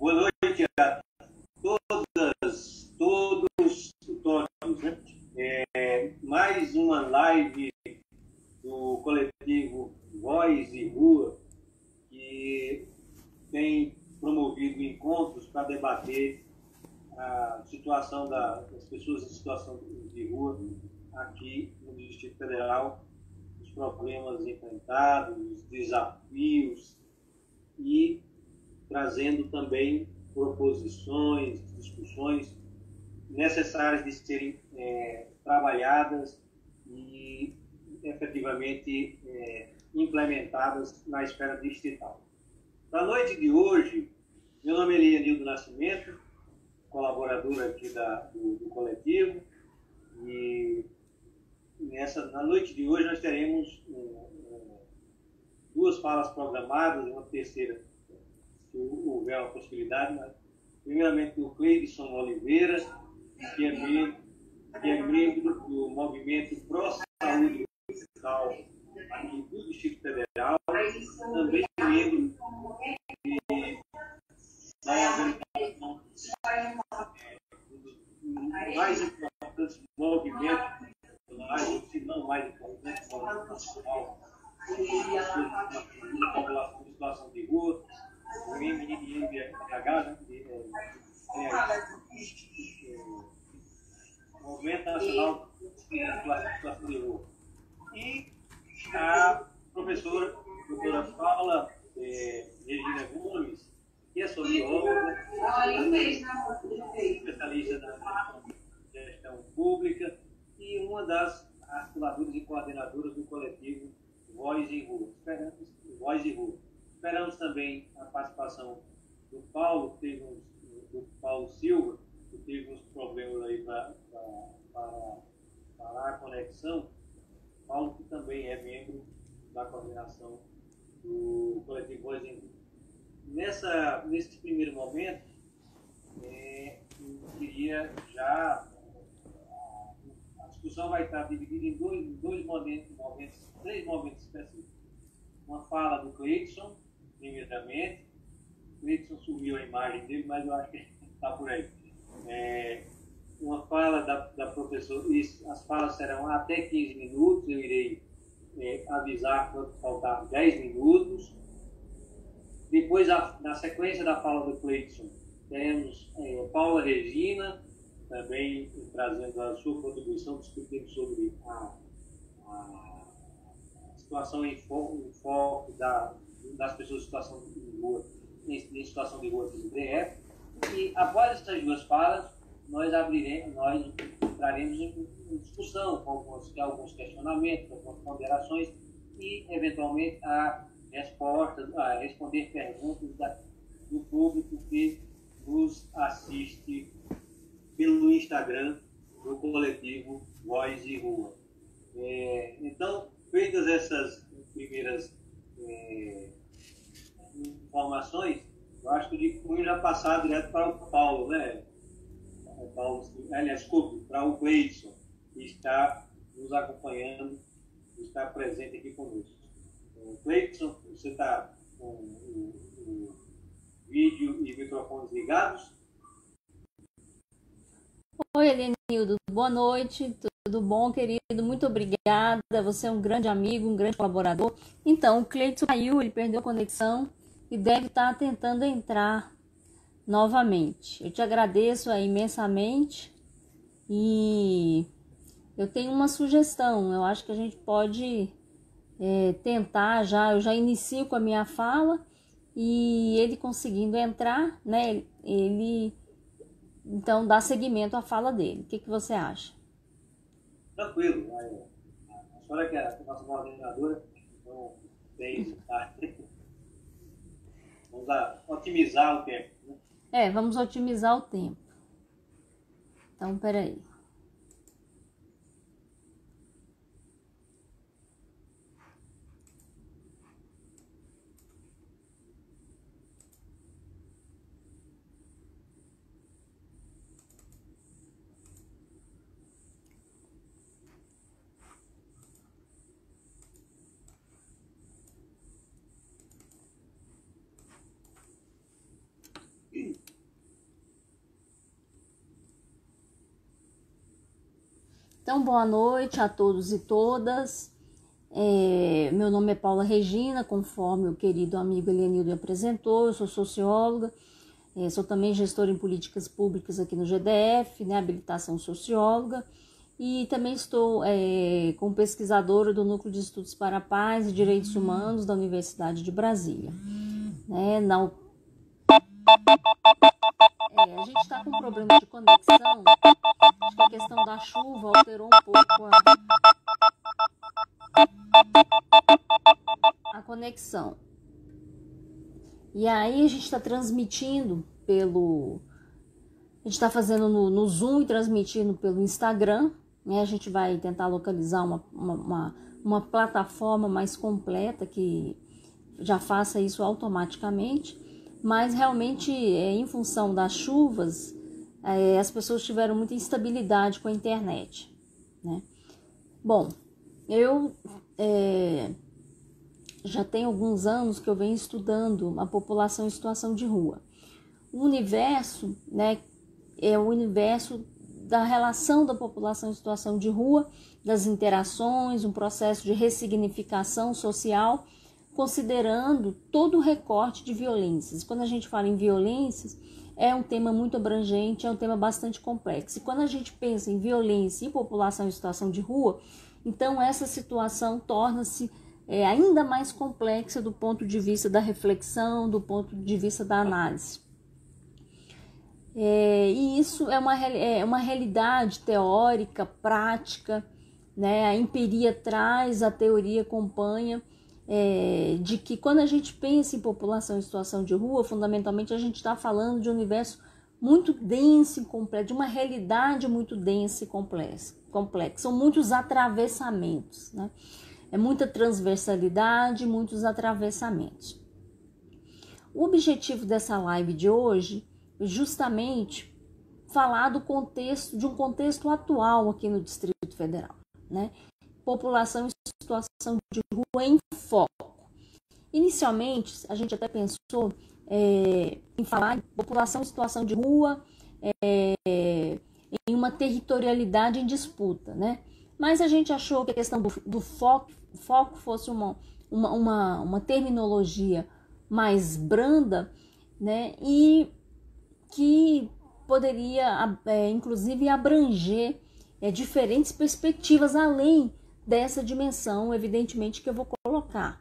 Boa noite a todos, né? Mais uma live do coletivo Voz e Rua, que tem promovido encontros para debater a situação das pessoas em situação de rua aqui no Distrito Federal, os problemas enfrentados, os desafios, e trazendo também proposições, discussões necessárias de serem trabalhadas e efetivamente implementadas na esfera distrital. Para a noite de hoje, meu nome é Elianildo Nascimento, colaborador aqui do coletivo, e na noite de hoje nós teremos duas falas programadas, uma terceira, se houver a possibilidade, mas, primeiramente do Cleidson Oliveira, que é membro do Movimento Pró Saúde Digital aqui do Distrito Federal, também membro da organização mais importante movimento, se não mais importante, nacional, da população de situação de rua, o MNBH, Movimento Nacional de Situação de Rua. E a professora, doutora Paula Regina Gomes, que é socióloga, especialista na gestão pública e uma das articuladoras e coordenadoras do coletivo Voz e Rua. Esperamos também a participação do Paulo, do Paulo Silva, que teve uns problemas aí para a conexão. Paulo, que também é membro da coordenação do coletivo Voz e Rua. Nesse primeiro momento, eu queria já... A discussão vai estar dividida em três momentos específicos. Uma fala do Cleidson, primeiramente. O Cleidson sumiu a imagem dele, mas eu acho que está por aí. Uma fala da professora, as falas serão até 15 minutos, eu irei avisar quando faltar 10 minutos. Depois, na sequência da fala do Cleidson, teremos Paula Regina, também trazendo a sua contribuição, discutindo sobre a situação em foco das pessoas em situação de rua, em situação de rua do DF. E após essas duas falas, nós entraremos em discussão com alguns questionamentos, algumas ponderações e, eventualmente, a responder perguntas do público que nos assiste pelo Instagram do coletivo Voz e Rua. Então, feitas essas primeiras informações, eu acho que de cunho já passar direto para o Paulo, né? Para o Cleidson, que está nos acompanhando, que está presente aqui conosco. Cleidson, você está com o vídeo e microfones ligados? Oi, Elianildo, boa noite, tudo bom, querido? Muito obrigada, você é um grande amigo, um grande colaborador. Então, o Cleidson caiu, ele perdeu a conexão e deve estar tentando entrar novamente. Eu te agradeço imensamente e eu tenho uma sugestão, eu acho que a gente pode tentar eu já inicio com a minha fala e ele conseguindo entrar, né, ele então dá seguimento à fala dele. O que você acha? Tranquilo. A senhora que é a nossa coordenadora, então vamos otimizar o tempo. Né? Vamos otimizar o tempo. Então, peraí. Então, boa noite a todos e todas. Meu nome é Paula Regina, conforme o querido amigo Elianildo me apresentou. Eu sou socióloga, sou também gestora em políticas públicas aqui no GDF, né, habilitação socióloga, e também estou como pesquisadora do Núcleo de Estudos para a Paz e Direitos Humanos da Universidade de Brasília. A gente está com problema de conexão, acho que a questão da chuva alterou um pouco a conexão. E aí a gente está transmitindo a gente está fazendo no Zoom e transmitindo pelo Instagram, né? A gente vai tentar localizar uma plataforma mais completa que já faça isso automaticamente, mas realmente em função das chuvas, as pessoas tiveram muita instabilidade com a internet, né? Bom, eu já tem alguns anos que eu venho estudando a população em situação de rua. O universo, né, é o universo da relação da população em situação de rua, das interações, um processo de ressignificação social, considerando todo o recorte de violências. Quando a gente fala em violências, é um tema muito abrangente, é um tema bastante complexo. E quando a gente pensa em violência e população em situação de rua, então essa situação torna-se ainda mais complexa do ponto de vista da reflexão, do ponto de vista da análise. E isso é uma realidade teórica, prática, né? A empiria traz, a teoria acompanha, de que quando a gente pensa em população em situação de rua, fundamentalmente a gente está falando de um universo muito denso e complexo, de uma realidade muito densa e complexa. São muitos atravessamentos, né? É muita transversalidade, muitos atravessamentos. O objetivo dessa live de hoje é justamente falar de um contexto atual aqui no Distrito Federal, né? População em situação de rua em foco. Inicialmente, a gente até pensou em falar em população em situação de rua em uma territorialidade em disputa, né? Mas a gente achou que a questão do foco fosse uma terminologia mais branda, né? E que poderia, inclusive, abranger diferentes perspectivas além dessa dimensão, evidentemente, que eu vou colocar,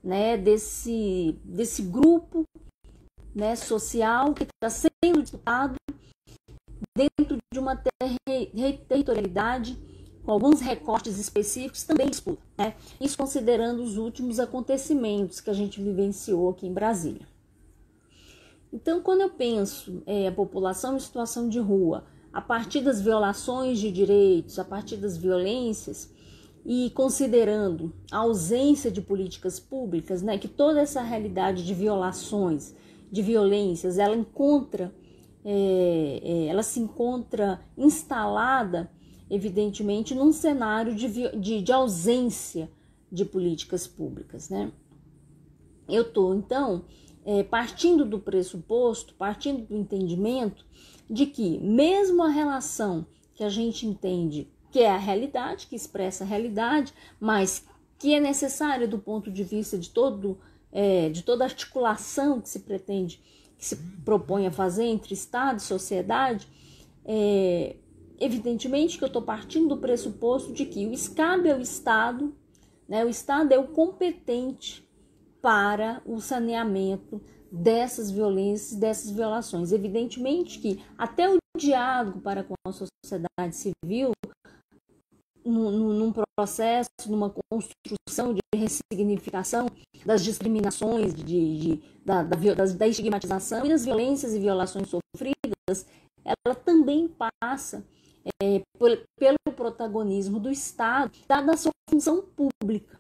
né? Desse grupo, né, social que está sendo disputado dentro de uma territorialidade com alguns recortes específicos também disputa, né? Isso considerando os últimos acontecimentos que a gente vivenciou aqui em Brasília. Então, quando eu penso a população em situação de rua, a partir das violações de direitos, a partir das violências, e considerando a ausência de políticas públicas, né, que toda essa realidade de violações, de violências, ela se encontra instalada, evidentemente, num cenário de ausência de políticas públicas, né? Eu estou, então, partindo do pressuposto, partindo do entendimento de que mesmo a relação que a gente entende que é a realidade, que expressa a realidade, mas que é necessária do ponto de vista de toda a articulação que se propõe a fazer entre Estado e sociedade, evidentemente que eu estou partindo do pressuposto de que cabe ao Estado, né, o Estado é o competente para o saneamento dessas violências, dessas violações. Evidentemente que até o diálogo para com a sociedade civil, num processo, numa construção de ressignificação das discriminações, da estigmatização e das violências e violações sofridas, ela também passa pelo protagonismo do Estado, dada a sua função pública,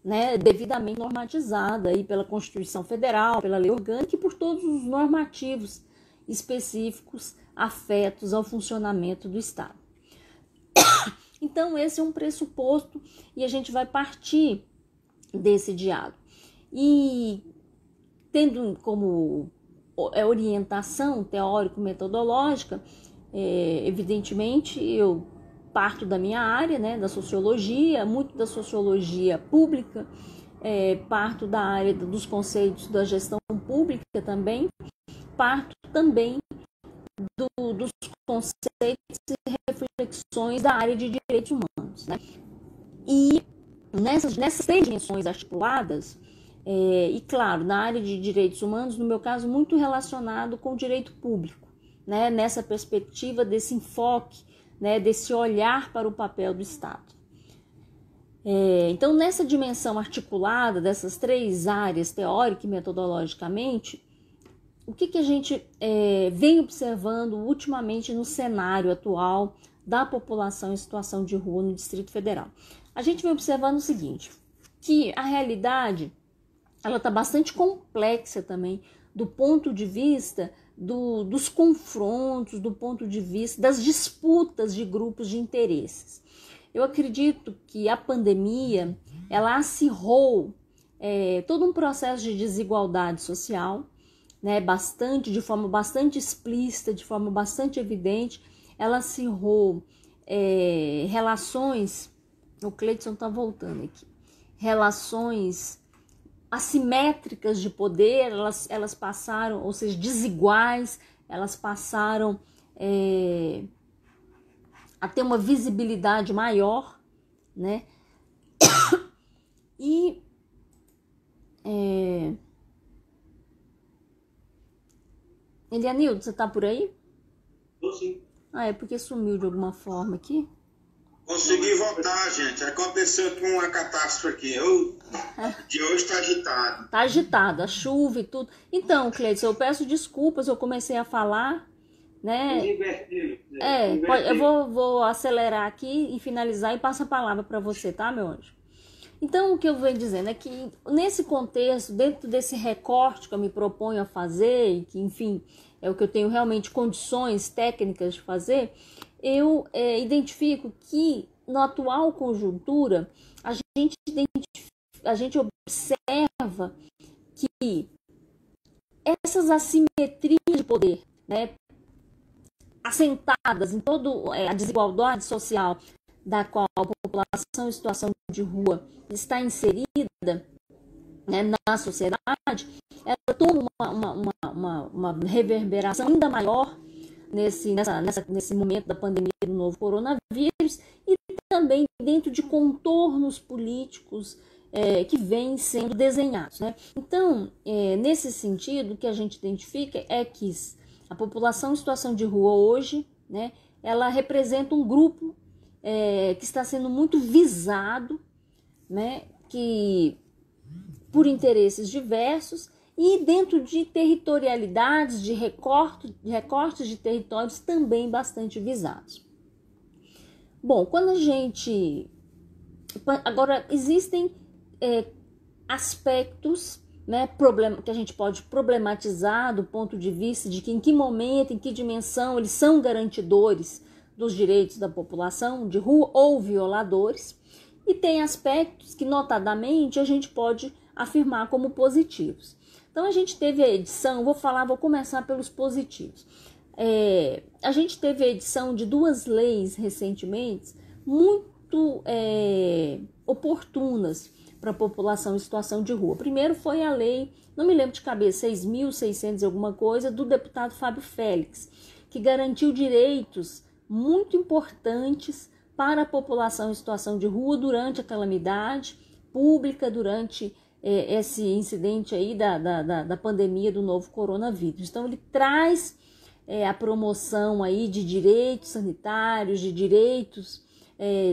né, devidamente normatizada aí pela Constituição Federal, pela Lei Orgânica e por todos os normativos específicos afetos ao funcionamento do Estado. Então, esse é um pressuposto e a gente vai partir desse diálogo. E tendo como orientação teórico-metodológica, evidentemente, eu parto da minha área, né, da sociologia, muito da sociologia pública, parto da área dos conceitos da gestão pública também, parto também dos conceitos e reflexões da área de direitos humanos, né? E nessas três dimensões articuladas, e claro, na área de direitos humanos, no meu caso, muito relacionado com o direito público, né? Nessa perspectiva desse enfoque, né? Desse olhar para o papel do Estado. Então, nessa dimensão articulada dessas três áreas, teórica e metodologicamente, o que a gente vem observando ultimamente no cenário atual da população em situação de rua no Distrito Federal? A gente vem observando o seguinte, que a realidade ela está bastante complexa também do ponto de vista dos confrontos, do ponto de vista das disputas de grupos de interesses. Eu acredito que a pandemia ela acirrou todo um processo de desigualdade social, né, de forma bastante explícita, de forma bastante evidente. Ela acirrou relações, o Cleiton está voltando aqui, relações assimétricas de poder, elas passaram, ou seja, desiguais, elas passaram a ter uma visibilidade maior, né? E Elianildo, você tá por aí? Tô sim. É porque sumiu de alguma forma aqui. Consegui voltar, gente. Aconteceu com uma catástrofe aqui. O dia hoje está agitado. Tá agitado, a chuva e tudo. Então, Cleiton, eu peço desculpas, eu comecei a falar, né? Eu vou acelerar aqui e finalizar e passo a palavra para você, tá, meu anjo? Então, o que eu venho dizendo é que nesse contexto, dentro desse recorte que eu me proponho a fazer, e que, enfim, é o que eu tenho realmente condições técnicas de fazer, eu identifico que na atual conjuntura a gente observa que essas assimetrias de poder, né, assentadas em toda a desigualdade social da qual a população em situação de rua está inserida, né, na sociedade, ela toma uma reverberação ainda maior nesse momento da pandemia do novo coronavírus e também dentro de contornos políticos que vêm sendo desenhados, né? Então, nesse sentido, o que a gente identifica é que a população em situação de rua hoje, né, ela representa um grupo que está sendo muito visado, né, que por interesses diversos e dentro de territorialidades, de recortes de territórios também bastante visados. Bom, agora existem aspectos, né, que a gente pode problematizar do ponto de vista de que em que momento, em que dimensão eles são garantidores dos direitos da população de rua ou violadores, e tem aspectos que notadamente a gente pode afirmar como positivos. Então a gente teve a edição, vou começar pelos positivos. A gente teve a edição de duas leis recentemente muito oportunas para a população em situação de rua. Primeiro foi a lei, não me lembro de cabeça, 6.600 e alguma coisa, do deputado Fábio Félix, que garantiu direitos muito importantes para a população em situação de rua durante a calamidade pública, durante esse incidente aí da pandemia do novo coronavírus. Então ele traz a promoção aí de direitos sanitários, de direitos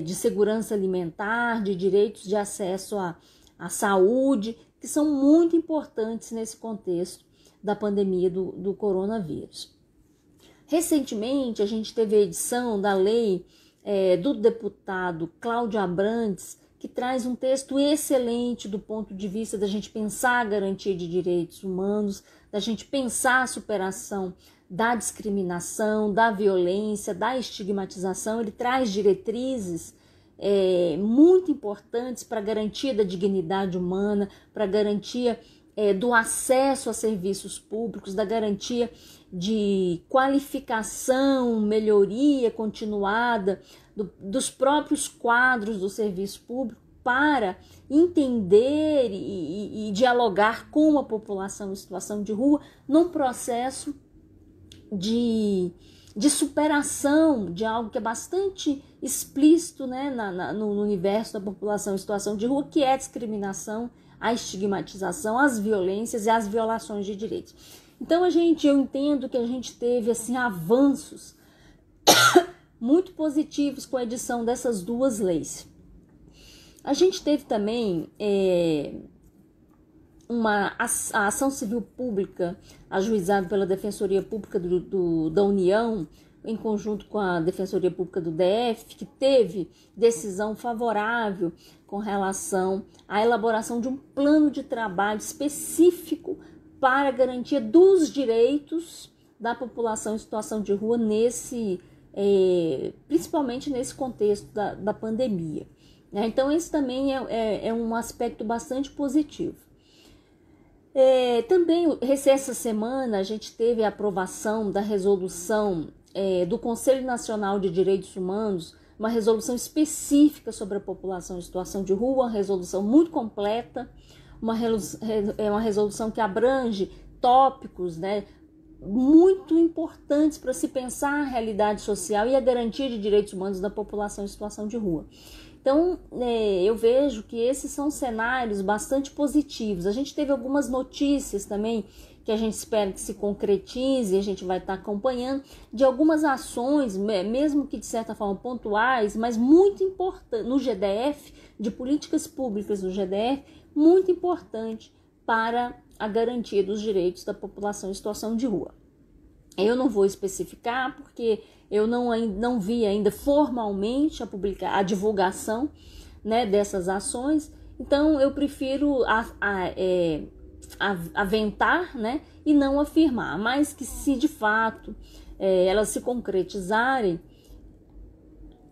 de segurança alimentar, de direitos de acesso à saúde, que são muito importantes nesse contexto da pandemia do coronavírus. Recentemente, a gente teve a edição da lei do deputado Cláudio Abrantes, que traz um texto excelente do ponto de vista da gente pensar a garantia de direitos humanos, da gente pensar a superação da discriminação, da violência, da estigmatização. Ele traz diretrizes muito importantes para a garantia da dignidade humana, para a garantia do acesso a serviços públicos, da garantia de qualificação, melhoria continuada dos próprios quadros do serviço público para entender e dialogar com a população em situação de rua num processo de superação de algo que é bastante explícito, né, no universo da população em situação de rua, que é a discriminação, a estigmatização, as violências e as violações de direitos. Então eu entendo que a gente teve assim avanços muito positivos com a edição dessas duas leis. A gente teve também a ação civil pública ajuizada pela Defensoria Pública da União, em conjunto com a Defensoria Pública do DF, que teve decisão favorável com relação à elaboração de um plano de trabalho específico para a garantia dos direitos da população em situação de rua, principalmente nesse contexto da pandemia. Então, esse também é um aspecto bastante positivo. Também, essa semana, a gente teve a aprovação da resolução do Conselho Nacional de Direitos Humanos, uma resolução específica sobre a população em situação de rua, uma resolução muito completa, uma resolução que abrange tópicos, né, muito importantes para se pensar a realidade social e a garantia de direitos humanos da população em situação de rua. Então, eu vejo que esses são cenários bastante positivos. A gente teve algumas notícias também que a gente espera que se concretize, a gente vai estar acompanhando, de algumas ações, mesmo que de certa forma pontuais, mas muito importantes no GDF, de políticas públicas no GDF, muito importante para a garantia dos direitos da população em situação de rua. Eu não vou especificar porque eu não vi ainda formalmente a divulgação, né, dessas ações, então eu prefiro aventar, né, e não afirmar, mas que se de fato elas se concretizarem,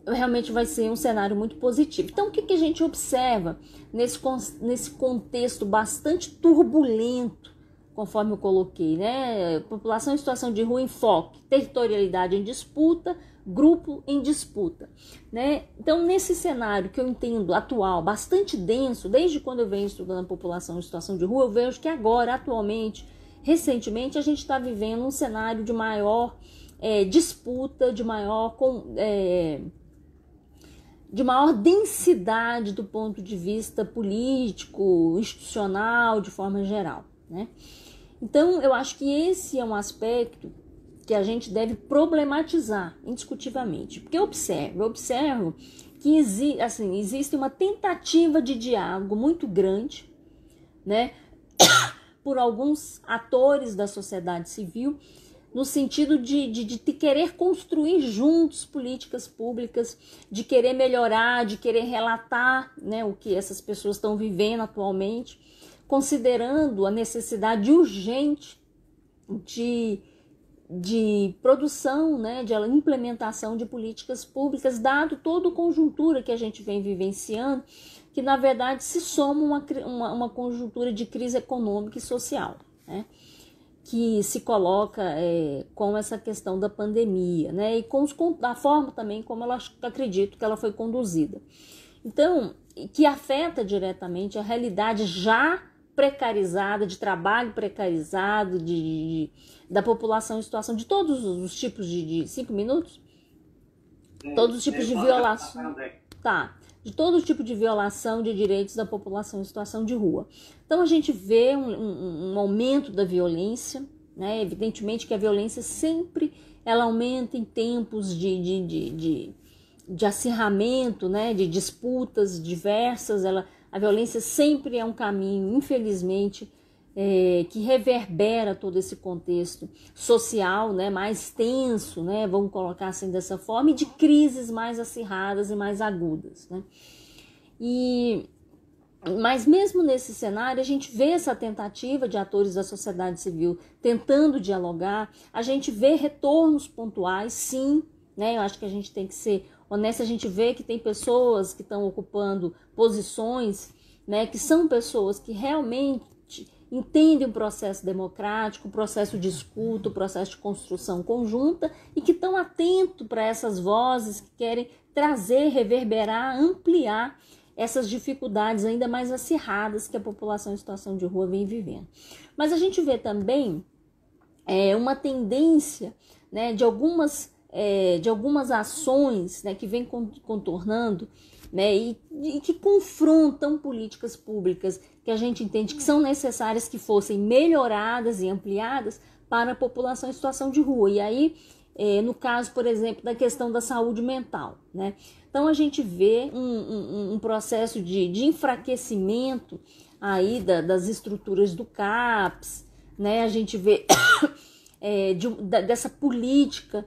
realmente vai ser um cenário muito positivo. Então, o que a gente observa nesse contexto bastante turbulento, conforme eu coloquei, né? População em situação de rua em foco, territorialidade em disputa, grupo em disputa, né? Então, nesse cenário que eu entendo atual, bastante denso, desde quando eu venho estudando a população em situação de rua, eu vejo que agora, atualmente, recentemente, a gente está vivendo um cenário de maior disputa, de maior densidade do ponto de vista político, institucional, de forma geral, né? Então, eu acho que esse é um aspecto que a gente deve problematizar indiscutivelmente, porque eu observo que existe uma tentativa de diálogo muito grande, né, por alguns atores da sociedade civil, no sentido de querer construir juntos políticas públicas, de querer melhorar, de querer relatar, né, o que essas pessoas estão vivendo atualmente, considerando a necessidade urgente de produção, né, de implementação de políticas públicas, dado toda a conjuntura que a gente vem vivenciando, que na verdade se soma uma conjuntura de crise econômica e social, né, que se coloca com essa questão da pandemia, né, e da forma também como acredito que ela foi conduzida. Então, que afeta diretamente a realidade já precarizada, de trabalho precarizado, da população em situação de todos os tipos de 5 minutos? Todos os tipos de violação. Tá. De todo tipo de violação de direitos da população em situação de rua. Então, a gente vê um aumento da violência, né? Evidentemente que a violência sempre ela aumenta em tempos de acirramento, né? De disputas diversas. A violência sempre é um caminho, infelizmente, que reverbera todo esse contexto social, né, mais tenso, né, vamos colocar assim dessa forma, e de crises mais acirradas e mais agudas, né? Mas mesmo nesse cenário, a gente vê essa tentativa de atores da sociedade civil tentando dialogar, a gente vê retornos pontuais, sim, né? Eu acho que a gente tem que ser honesto, a gente vê que tem pessoas que estão ocupando posições, né, que são pessoas que realmente entendem o processo democrático, o processo de escuta, o processo de construção conjunta e que estão atentos para essas vozes que querem trazer, reverberar, ampliar essas dificuldades ainda mais acirradas que a população em situação de rua vem vivendo. Mas a gente vê também uma tendência, né, de algumas ações, né, que vem contornando, né, e que confrontam políticas públicas que a gente entende que são necessárias que fossem melhoradas e ampliadas para a população em situação de rua. E aí, no caso, por exemplo, da questão da saúde mental, né? Então a gente vê um processo de enfraquecimento aí das estruturas do CAPS, né? A gente vê dessa política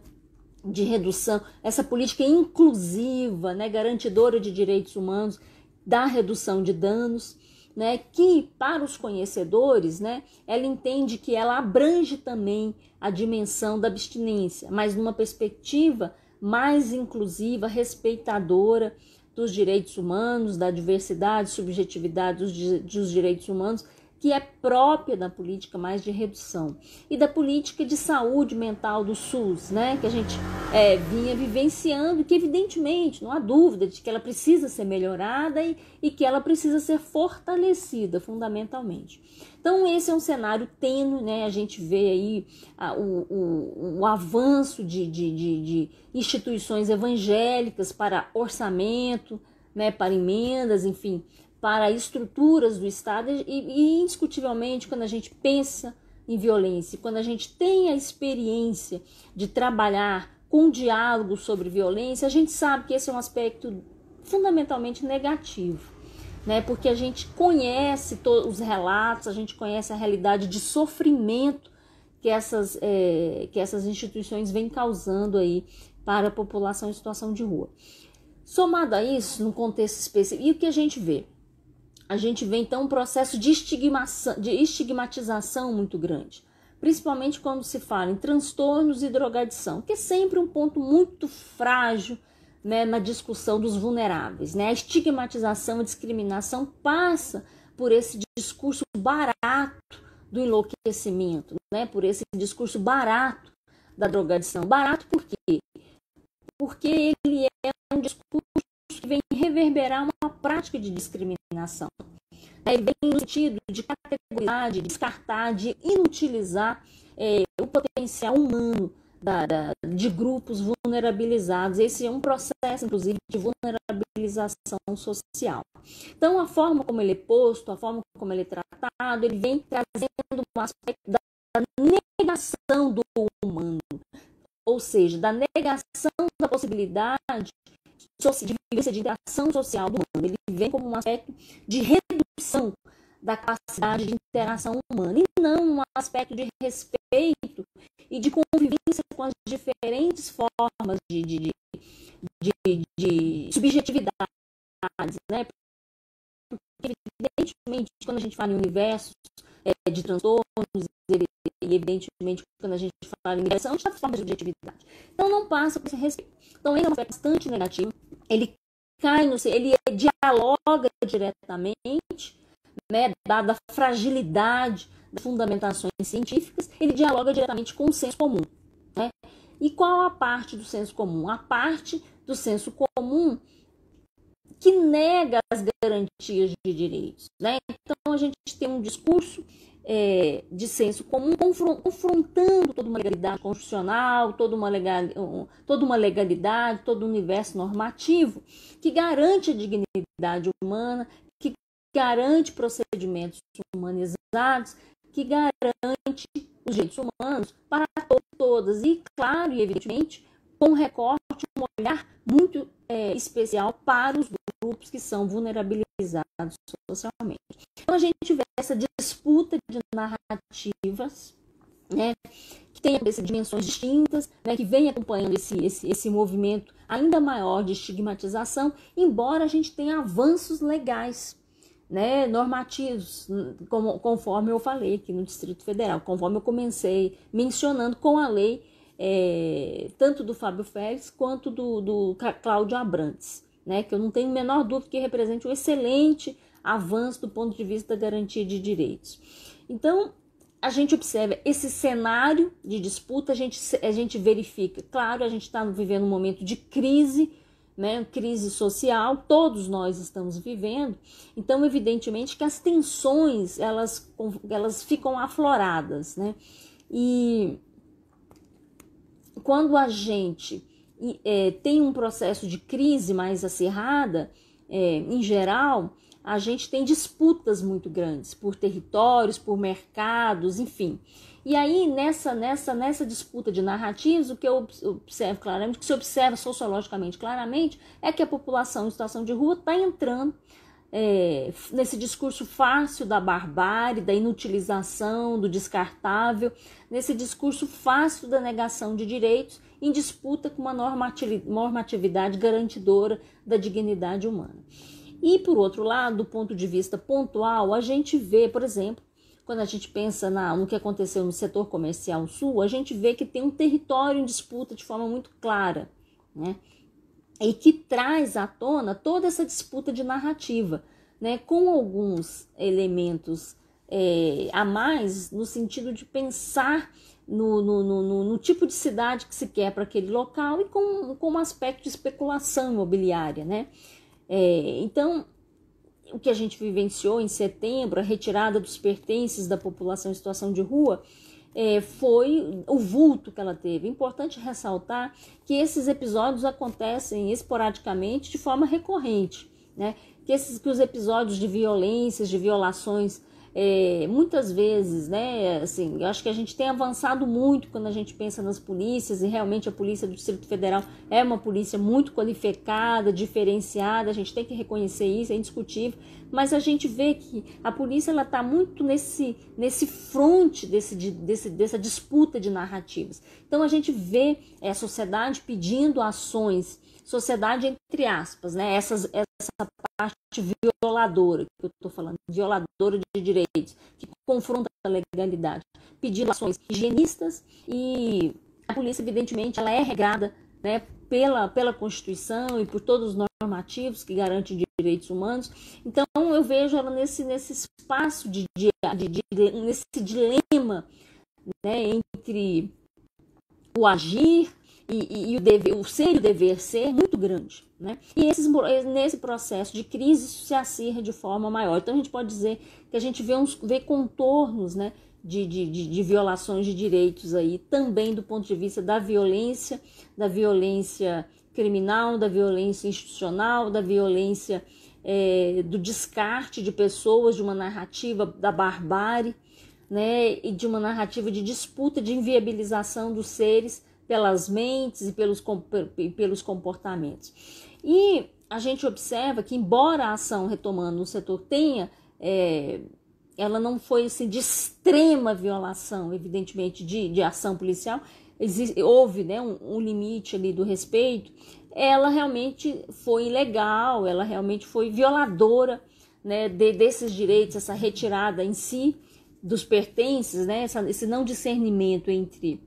de redução, essa política inclusiva, né, garantidora de direitos humanos, da redução de danos, né, que para os conhecedores, né, ela entende que ela abrange também a dimensão da abstinência, mas numa perspectiva mais inclusiva, respeitadora dos direitos humanos, da diversidade, subjetividade dos direitos humanos, que é própria da política mais de redução e da política de saúde mental do SUS, né, que a gente vinha vivenciando, que evidentemente não há dúvida de que ela precisa ser melhorada e que ela precisa ser fortalecida fundamentalmente. Então esse é um cenário tênue, né, a gente vê aí o avanço de instituições evangélicas para orçamento, né, para emendas, enfim, para estruturas do Estado e indiscutivelmente quando a gente pensa em violência, quando a gente tem a experiência de trabalhar com diálogo sobre violência, a gente sabe que esse é um aspecto fundamentalmente negativo, né? Porque a gente conhece os relatos, a gente conhece a realidade de sofrimento que essas instituições vêm causando aí para a população em situação de rua. Somado a isso, no contexto específico, e o que a gente vê? A gente vê então um processo de estigmatização muito grande, principalmente quando se fala em transtornos e drogadição, que é sempre um ponto muito frágil, né, na discussão dos vulneráveis, né? A estigmatização, a discriminação passa por esse discurso barato do enlouquecimento, né? Por esse discurso barato da drogadição. Barato por quê? Porque ele é um discurso que vem reverberar uma prática de discriminação. Ele vem no sentido de categorizar, de descartar, de inutilizar o potencial humano de grupos vulnerabilizados. Esse é um processo, inclusive, de vulnerabilização social. Então, a forma como ele é posto, a forma como ele é tratado, ele vem trazendo um aspecto da negação do humano, ou seja, da negação da possibilidade de vivência de interação social do humano. Ele vem como um aspecto de redução da capacidade de interação humana e não um aspecto de respeito e de convivência com as diferentes formas de subjetividades, né? Porque, evidentemente, quando a gente fala em universos de transtornos, e evidentemente, quando a gente fala em migração, a gente está falando de subjetividade. Então, não passa por esse respeito. Então, ele é um aspecto bastante negativo. Ele ele dialoga diretamente, né, dada a fragilidade das fundamentações científicas, ele dialoga diretamente com o senso comum, né? E qual a parte do senso comum? A parte do senso comum que nega as garantias de direitos, né? Então a gente tem um discurso de senso comum confrontando toda uma legalidade constitucional, toda uma legalidade, todo um universo normativo que garante a dignidade humana, que garante procedimentos humanizados, que garante os direitos humanos para todas e, claro e evidentemente, com recorte, um olhar muito especial para os grupos que são vulnerabilizados socialmente. Então a gente vê essa disputa de narrativas, né, que tem dimensões distintas, né, que vem acompanhando esse movimento ainda maior de estigmatização, embora a gente tenha avanços legais, né, normativos, conforme eu falei aqui no Distrito Federal, conforme eu comecei mencionando com a lei tanto do Fábio Félix quanto do Cláudio Abrantes, né, que eu não tenho a menor dúvida que represente um excelente avanço do ponto de vista da garantia de direitos. Então, a gente observa esse cenário de disputa, a gente verifica. Claro, a gente está vivendo um momento de crise, né, crise social, todos nós estamos vivendo. Então, evidentemente que as tensões, elas ficam afloradas, né? E quando a gente tem um processo de crise mais acirrada, em geral, a gente tem disputas muito grandes por territórios, por mercados, enfim. E aí, nessa disputa de narrativas, o que eu observo claramente, o que se observa sociologicamente claramente, é que a população em situação de rua está entrando nesse discurso fácil da barbárie, da inutilização, do descartável, nesse discurso fácil da negação de direitos, em disputa com uma normatividade garantidora da dignidade humana. E, por outro lado, do ponto de vista pontual, a gente vê, por exemplo, quando a gente pensa no que aconteceu no setor comercial sul, a gente vê que tem um território em disputa de forma muito clara, né? E que traz à tona toda essa disputa de narrativa, né? Com alguns elementos a mais, no sentido de pensar no tipo de cidade que se quer para aquele local e com um aspecto de especulação imobiliária, né? Então, o que a gente vivenciou em setembro, a retirada dos pertences da população em situação de rua, foi o vulto que ela teve. É importante ressaltar que esses episódios acontecem esporadicamente de forma recorrente, né? Que os episódios de violências, de violações, muitas vezes, né, assim, eu acho que a gente tem avançado muito quando a gente pensa nas polícias, e realmente a polícia do Distrito Federal é uma polícia muito qualificada, diferenciada, a gente tem que reconhecer isso, é indiscutível, mas a gente vê que a polícia está muito nesse fronte dessa disputa de narrativas. Então a gente vê a sociedade pedindo ações, sociedade entre aspas, né, essa parte violadora que eu estou falando, violadora de direitos, que confronta a legalidade, pedindo ações higienistas, e a polícia, evidentemente, ela é regrada, né, pela Constituição e por todos os normativos que garantem direitos humanos. Então, eu vejo ela nesse espaço, nesse dilema, né, entre o agir e o ser e o dever ser muito grande, né? E nesse processo de crise isso se acirra de forma maior. Então a gente pode dizer que a gente vê contornos, né, de violações de direitos aí, também do ponto de vista da violência criminal, da violência institucional, da violência do descarte de pessoas, de uma narrativa da barbárie, né, e de uma narrativa de disputa, de inviabilização dos seres pelas mentes e pelos comportamentos. E a gente observa que, embora a ação, retomando no setor, ela não foi assim, de extrema violação, evidentemente, de ação policial, houve, né, um limite ali do respeito, ela realmente foi ilegal, ela realmente foi violadora, né, desses direitos, essa retirada em si dos pertences, né, esse não discernimento entre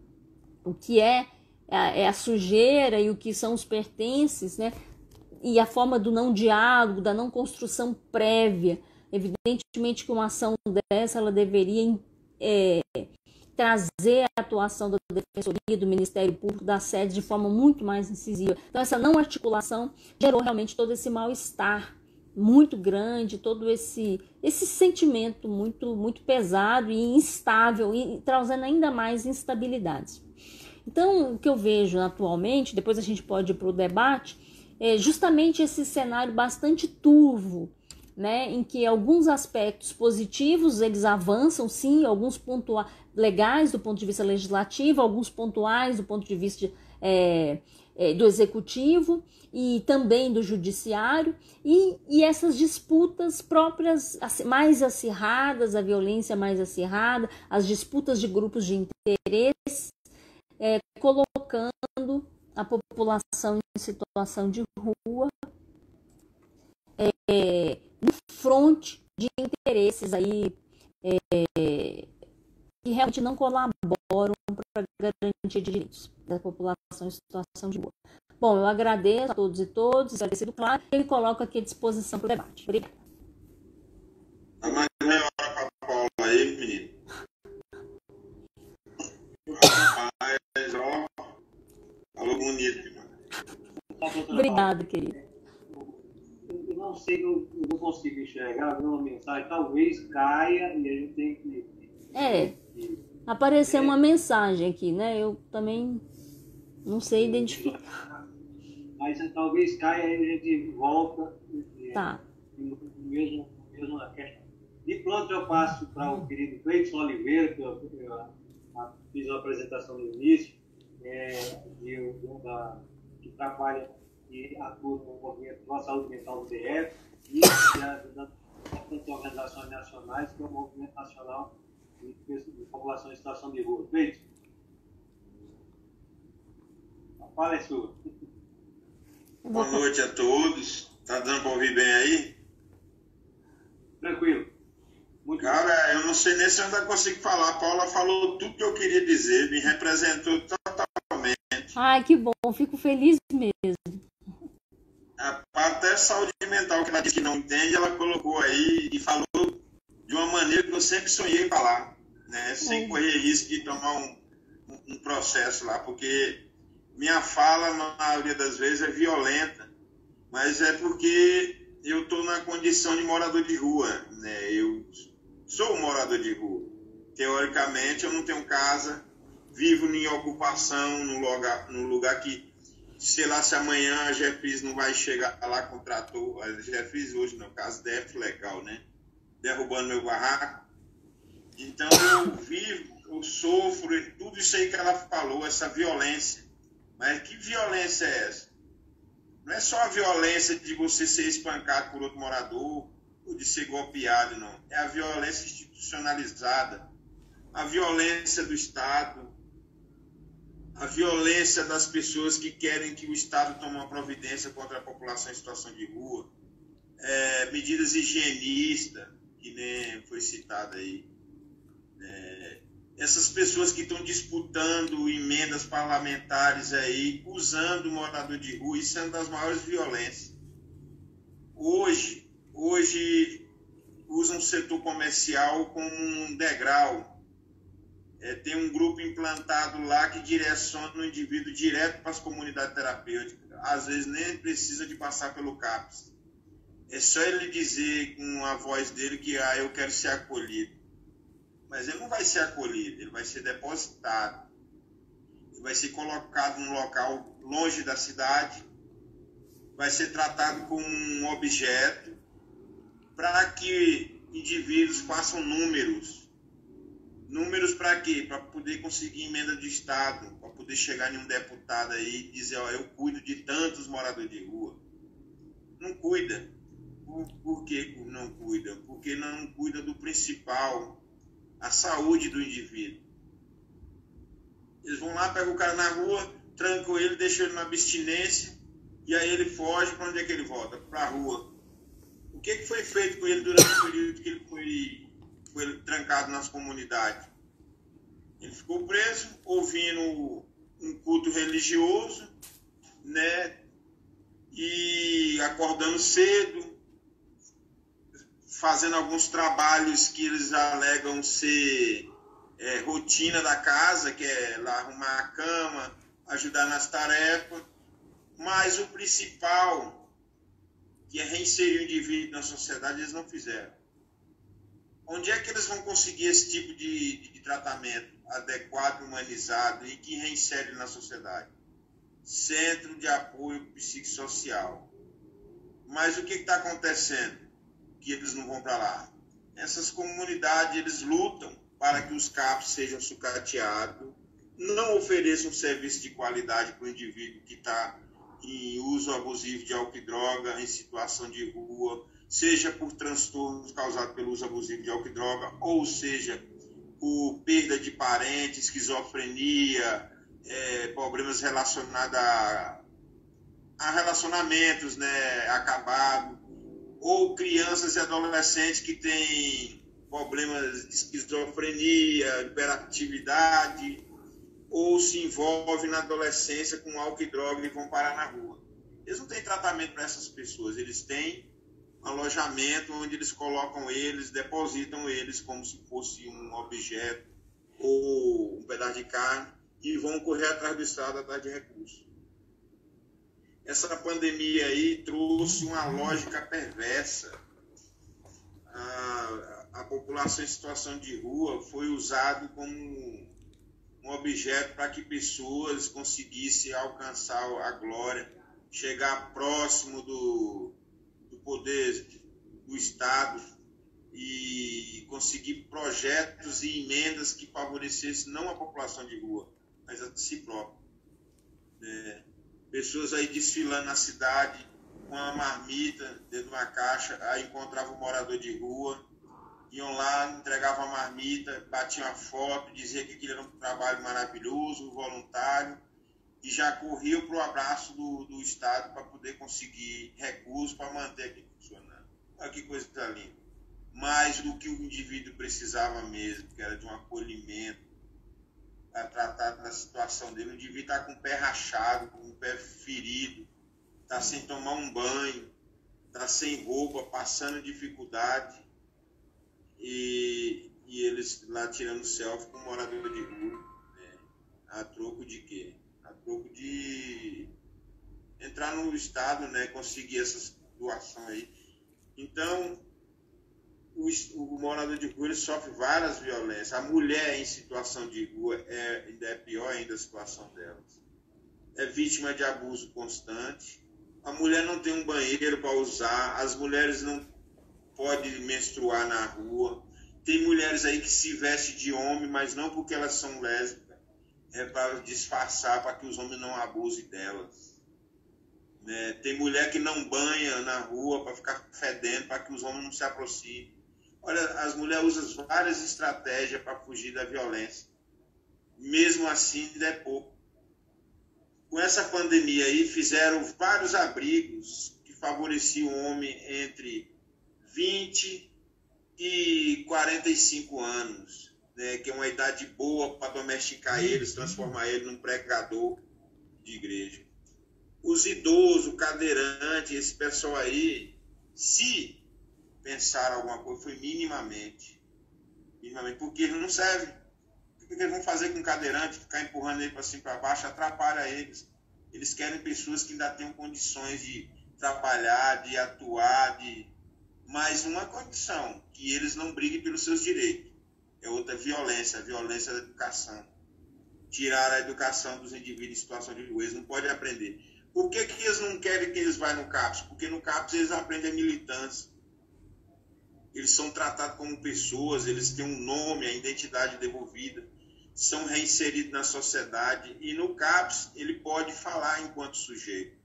o que é a sujeira e o que são os pertences, né? E a forma do não diálogo, da não construção prévia. Evidentemente que uma ação dessa ela deveria trazer a atuação da Defensoria, do Ministério Público, da sede de forma muito mais incisiva. Então essa não articulação gerou realmente todo esse mal-estar muito grande, todo esse sentimento muito pesado e instável, e trazendo ainda mais instabilidades. Então, o que eu vejo atualmente, depois a gente pode ir para o debate, é justamente esse cenário bastante turvo, né, em que alguns aspectos positivos eles avançam, sim, alguns pontuais legais do ponto de vista legislativo, alguns pontuais do ponto de vista do executivo e também do judiciário, e essas disputas próprias mais acirradas, a violência mais acirrada, as disputas de grupos de interesse, colocando a população em situação de rua no fronte de interesses aí que realmente não colaboram para a garantia de direitos da população em situação de rua. Bom, eu agradeço a todos e todas, esclarecido claro, ele coloca aqui à disposição para o debate. Obrigada. A mais meia hora para a Paula aí, menino. obrigada, querido. Eu não sei, eu não consigo enxergar, ver uma mensagem, talvez caia e a gente tem que Apareceu uma mensagem aqui, né? Eu também não sei identificar. mas talvez caia e a gente volta Tá. no mesmo questão. De pronto eu passo para o querido Cleiton Oliveira, que eu fiz uma apresentação no início, que trabalha e atua no movimento da saúde mental do DF e das organizações nacionais, que é o Movimento Nacional de População em Situação de Rua. Cleiton, a fala é sua. Boa noite a todos. Tá dando para ouvir bem aí? Tranquilo. Muito Cara, eu não sei nem se eu ainda consigo falar. A Paula falou tudo que eu queria dizer, me representou totalmente. Ai, que bom, fico feliz mesmo. Até saúde mental, que ela disse que não entende, ela colocou aí e falou de uma maneira que eu sempre sonhei em falar, né? Sem correr risco de tomar um processo lá, porque minha fala, na maioria das vezes, é violenta, mas é porque eu estou na condição de morador de rua, né? Eu sou um morador de rua. Teoricamente, eu não tenho casa, vivo em ocupação, num lugar que, sei lá, se amanhã a Jeffries não vai chegar lá com o trator, a Jeffries hoje, no caso, DF legal, né? Derrubando meu barraco. Então, eu vivo, eu sofro, tudo isso aí que ela falou, essa violência. Mas que violência é essa? Não é só a violência de você ser espancado por outro morador ou de ser golpeado, não. É a violência institucionalizada, a violência do Estado, a violência das pessoas que querem que o Estado tome uma providência contra a população em situação de rua, medidas higienistas, que nem foi citado aí. Essas pessoas que estão disputando emendas parlamentares aí, usando o morador de rua, isso é uma das maiores violências. Hoje usam o setor comercial como um degrau. Tem um grupo implantado lá que direciona o indivíduo direto para as comunidades terapêuticas. Às vezes nem precisa de passar pelo CAPS. É só ele dizer com a voz dele que eu quero ser acolhido. Mas ele não vai ser acolhido, ele vai ser depositado. Ele vai ser colocado num local longe da cidade, vai ser tratado como um objeto para que indivíduos façam números. Números para quê? Para poder conseguir emenda de Estado, para poder chegar em um deputado aí e dizer, eu cuido de tantos moradores de rua. Não cuida. Por que não cuida? Porque não cuida do principal, a saúde do indivíduo. Eles vão lá, pegam o cara na rua, trancam ele, deixam ele na abstinência, e aí ele foge. Para onde é que ele volta? Para a rua. O que foi feito com ele durante o período que ele foi trancado nas comunidades? Ele ficou preso, ouvindo um culto religioso, né? E acordando cedo, fazendo alguns trabalhos que eles alegam ser rotina da casa, que é lá arrumar a cama, ajudar nas tarefas, mas o principal, que é reinserir o indivíduo na sociedade, eles não fizeram. Onde é que eles vão conseguir esse tipo de tratamento adequado, humanizado e que reinsere na sociedade? Centro de apoio psicossocial. Mas o que está acontecendo? Que eles não vão para lá. Essas comunidades, eles lutam para que os CAPs sejam sucateados, não ofereçam um serviço de qualidade para o indivíduo que está em uso abusivo de álcool e droga, em situação de rua, seja por transtornos causados pelo uso abusivo de álcool e droga, ou seja, por perda de parentes, esquizofrenia, problemas relacionados a relacionamentos, né, acabados, ou crianças e adolescentes que têm problemas de esquizofrenia, hiperatividade, ou se envolvem na adolescência com álcool e droga e vão parar na rua. Eles não têm tratamento para essas pessoas, eles têm um alojamento onde eles colocam eles, depositam eles como se fosse um objeto ou um pedaço de carne e vão correr atrás do Estado atrás de recursos. essa pandemia aí trouxe uma lógica perversa. A população em situação de rua foi usado como um objeto para que pessoas conseguissem alcançar a glória, chegar próximo do poder do Estado e conseguir projetos e emendas que favorecessem não a população de rua, mas a si própria. Pessoas aí desfilando na cidade com uma marmita dentro de uma caixa, aí encontravam um morador de rua, iam lá, entregavam a marmita, batiam a foto, diziam que aquilo era um trabalho maravilhoso, voluntário, e já corriam para o abraço do Estado para poder conseguir recursos para manter aquilo funcionando. Olha que coisa linda. Mais do que o indivíduo precisava mesmo, que era de um acolhimento, para tratar da situação dele. O indivíduo está com o pé rachado, com o pé ferido, está sem tomar um banho, está sem roupa, passando dificuldade, e eles lá tirando selfie com um morador de rua, né? A troco de quê? A troco de entrar no Estado, né? Conseguir essas doações aí. Então, o morador de rua ele sofre várias violências. A mulher em situação de rua ainda é pior ainda a situação delas. É vítima de abuso constante. A mulher não tem um banheiro para usar. As mulheres não podem menstruar na rua. Tem mulheres aí que se vestem de homem, mas não porque elas são lésbicas. É para disfarçar, para que os homens não abusem delas. Né? Tem mulher que não banha na rua para ficar fedendo, para que os homens não se aproximem. Olha, as mulheres usam várias estratégias para fugir da violência. Mesmo assim, ainda é pouco. Com essa pandemia aí, fizeram vários abrigos que favoreciam o homem entre 20 e 45 anos, né, que é uma idade boa para domesticar eles, transformar ele num pregador de igreja. Os idosos, o cadeirante, esse pessoal aí, se pensar alguma coisa, foi minimamente, porque eles não servem. O que eles vão fazer com o cadeirante? Ficar empurrando ele para cima e para baixo atrapalha eles. Eles querem pessoas que ainda tenham condições de trabalhar, de atuar, mas uma condição, que eles não briguem pelos seus direitos. É outra violência, a violência da educação. Tirar a educação dos indivíduos em situação de rua, eles não podem aprender. Por que eles não querem que eles vá no CAPS? Porque no CAPS eles aprendem a militância. Eles são tratados como pessoas, eles têm um nome, a identidade devolvida, são reinseridos na sociedade, e no CAPS ele pode falar enquanto sujeito.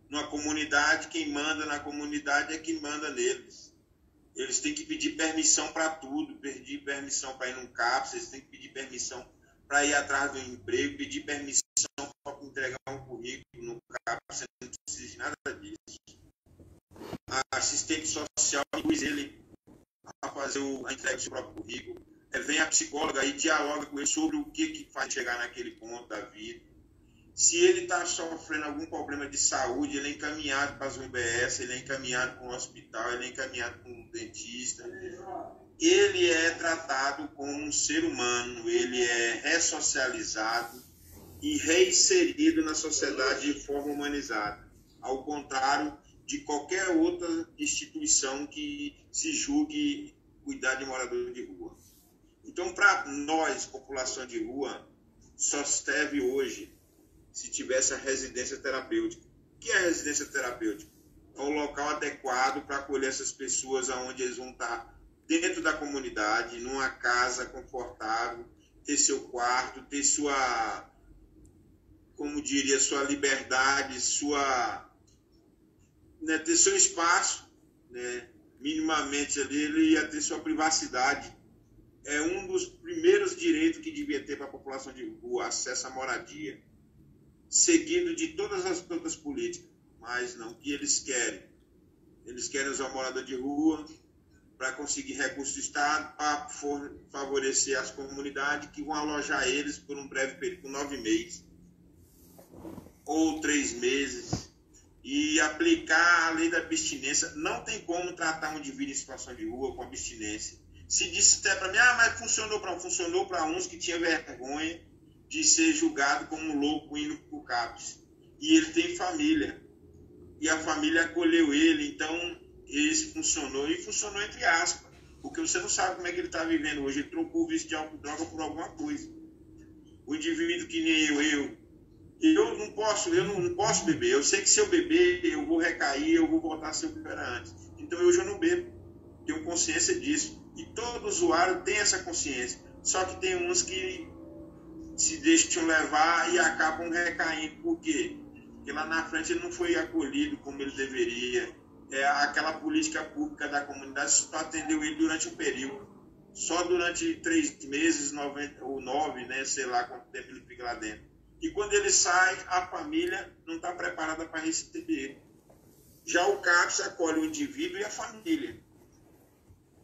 Numa comunidade, quem manda na comunidade é quem manda neles. Eles têm que pedir permissão para tudo, pedir permissão para ir no CAPS, eles têm que pedir permissão para ir atrás do emprego, pedir permissão para entregar um currículo no CAPS, você não precisa de nada disso. A assistente social induz ele a fazer a entrega do seu próprio currículo. Vem a psicóloga e dialoga com ele sobre o que faz chegar naquele ponto da vida. Se ele está sofrendo algum problema de saúde, ele é encaminhado para as UBS, ele é encaminhado para um hospital, ele é encaminhado para um dentista. Ele é tratado como um ser humano, ele é ressocializado e reinserido na sociedade de forma humanizada. Ao contrário de qualquer outra instituição que se julgue cuidar de morador de rua. Então, para nós, população de rua, só serve hoje se tivesse a residência terapêutica. O que é a residência terapêutica? É um local adequado para acolher essas pessoas onde eles vão estar dentro da comunidade, numa casa confortável, ter seu quarto, ter sua, como diria, sua liberdade, ter seu espaço, né? Minimamente ali ele ia ter sua privacidade. É um dos primeiros direitos que devia ter para a população de rua, acesso à moradia, seguido de todas as outras políticas, mas não, o que eles querem? Eles querem usar o morador de rua para conseguir recursos do Estado, para favorecer as comunidades que vão alojar eles por um breve período, por 9 meses, ou 3 meses, e aplicar a lei da abstinência. Não tem como tratar um indivíduo em situação de rua com abstinência. Se disser para mim, mas funcionou para uns que tinham vergonha de ser julgado como louco indo para o CAPS. E ele tem família. e a família acolheu ele. Então, esse funcionou, e funcionou entre aspas, porque você não sabe como é que ele está vivendo hoje. Ele trocou o vício de álcool e droga por alguma coisa. O indivíduo que nem eu não posso beber. Eu sei que se eu beber, eu vou recair, eu vou voltar a ser o que eu era antes. Então hoje eu não bebo. Tenho consciência disso. E todo usuário tem essa consciência. Só que tem uns que se deixam levar e acabam recaindo. Por quê? Porque lá na frente ele não foi acolhido como ele deveria. Aquela política pública da comunidade só atendeu ele durante um período. Só durante 3 meses, 90, ou 9, né? Sei lá quanto tempo ele fica lá dentro. E quando ele sai, a família não está preparada para receber ele. Já o CAPS acolhe o indivíduo e a família.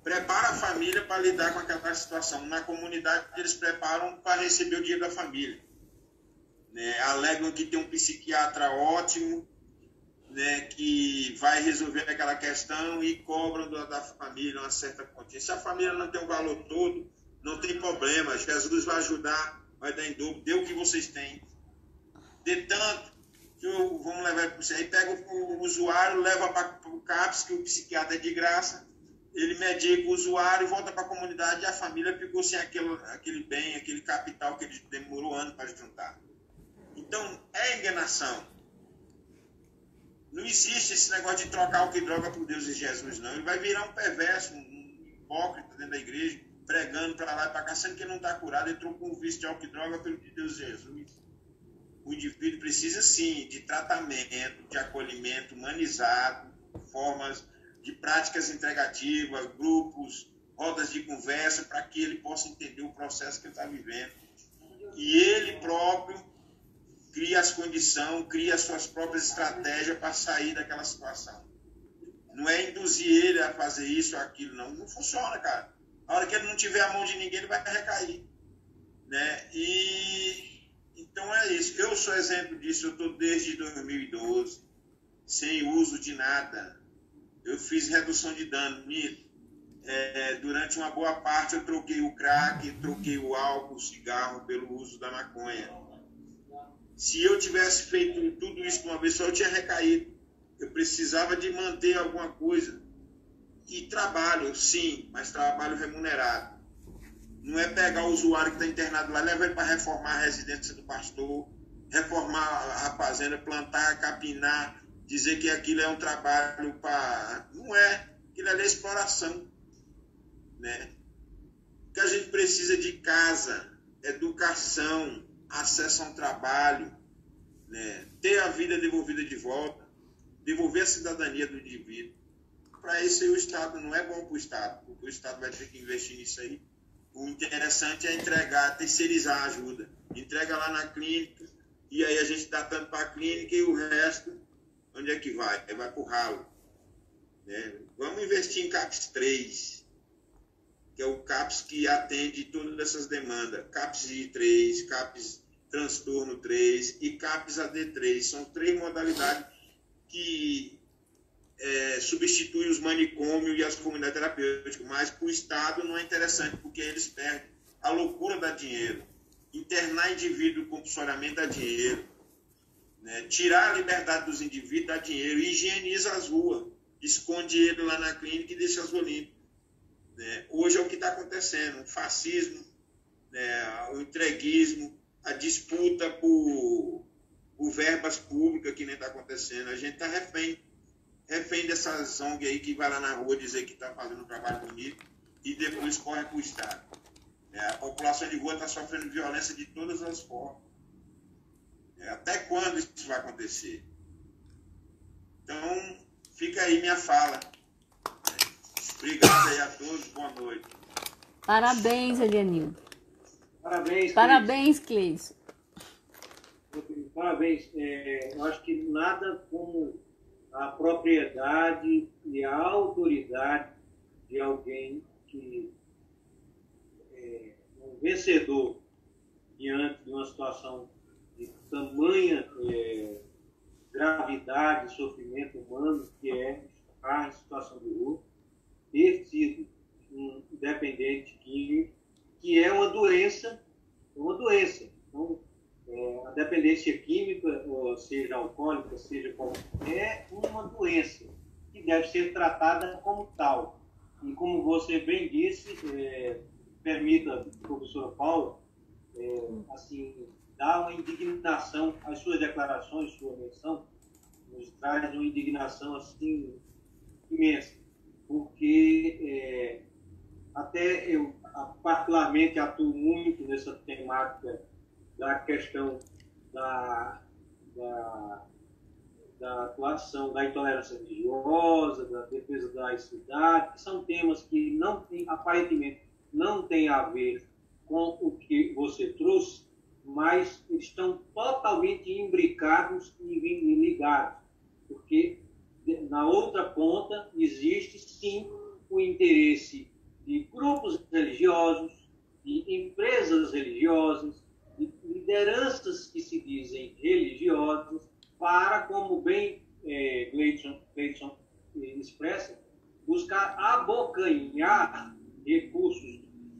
Prepara a família para lidar com aquela situação. Na comunidade, eles preparam para receber o dia da família. Né? Alegam que tem um psiquiatra ótimo, né, que vai resolver aquela questão, e cobram da família uma certa quantia. Se a família não tem o valor todo, não tem problema. Jesus vai ajudar, vai dar em dobro. Dê o que vocês têm. Dê tanto que vamos levar para você. Aí pega o usuário, leva para o CAPS, que o psiquiatra é de graça. Ele medica o usuário, volta para a comunidade, e a família ficou sem aquele bem, aquele capital que ele demorou anos para juntar. Então, é enganação. Não existe esse negócio de trocar álcool e droga por Deus e Jesus, não. Ele vai virar um perverso, um hipócrita dentro da igreja, pregando para lá e para cá, sendo que ele não está curado. Ele trocou um vício de álcool e droga pelo de Deus e Jesus. O indivíduo precisa, sim, de tratamento, de acolhimento humanizado, formas de práticas integrativas, grupos, rodas de conversa, para que ele possa entender o processo que ele está vivendo. E ele próprio cria as condições, cria as suas próprias estratégias para sair daquela situação. Não é induzir ele a fazer isso ou aquilo, não. Não funciona, cara. A hora que ele não tiver a mão de ninguém, ele vai recair. Né? E então é isso. Eu sou exemplo disso. Eu estou desde 2012, sem uso de nada. Eu fiz redução de dano. Durante uma boa parte, eu troquei o crack, troquei o álcool, o cigarro, pelo uso da maconha. Se eu tivesse feito tudo isso de uma vez só, eu tinha recaído. Eu precisava de manter alguma coisa. E trabalho, sim, mas trabalho remunerado. Não é pegar o usuário que está internado lá, levar ele para reformar a residência do pastor, reformar a fazenda, plantar, capinar, dizer que aquilo é um trabalho para... Não é. Aquilo ali é exploração. Né? O que a gente precisa de casa, educação, acesso a um trabalho, né? Ter a vida devolvida de volta, devolver a cidadania do indivíduo. Para isso aí o Estado não é bom para o Estado, porque o Estado vai ter que investir nisso aí. O interessante é entregar, terceirizar a ajuda. Entrega lá na clínica, e aí a gente dá tanto para a clínica, e o resto, onde é que vai? Vai para o ralo. Né? Vamos investir em CAPS 3, que é o CAPS que atende todas essas demandas. CAPS I3, CAPS Transtorno 3 e CAPS AD3. São 3 modalidades que substituem os manicômios e as comunidades terapêuticas. Mas para o Estado não é interessante, porque eles perdem. A loucura dá dinheiro. Internar indivíduo compulsoriamente dá dinheiro. Né? Tirar a liberdade dos indivíduos dá dinheiro. Higieniza as ruas. Esconde ele lá na clínica e deixa as ruas limpas. Né? Hoje é o que está acontecendo. O fascismo, né? O entreguismo, a disputa por verbas públicas que nem está acontecendo. A gente está refém dessas ONG aí que vai lá na rua dizer que está fazendo um trabalho bonito e depois corre para o Estado. A população de rua está sofrendo violência de todas as formas. Até quando isso vai acontecer? Então, fica aí minha fala. Obrigado aí a todos, boa noite. Parabéns, Elianildo. Parabéns, Cleison. Parabéns. Eu acho que nada como a propriedade e a autoridade de alguém que é um vencedor diante de uma situação de tamanha gravidade e sofrimento humano, que é estar em situação de rua, ter sido um dependente químico, que é uma doença. Então, a dependência química, pessoa, seja alcoólica, seja qualquer, é uma doença que deve ser tratada como tal. E como você bem disse, permita, professora Paula, assim, dar uma indignação, as suas declarações, sua menção, nos traz uma indignação assim imensa, porque até eu particularmente atuo muito nessa temática da questão da atuação da intolerância religiosa, da defesa da laicidade, que são temas que não tem, aparentemente não têm a ver com o que você trouxe, mas estão totalmente imbricados e ligados, porque na outra ponta existe sim o interesse de grupos religiosos, de empresas religiosas, de lideranças que se dizem religiosas, para, como bem Gleidson expressa, buscar abocanhar recursos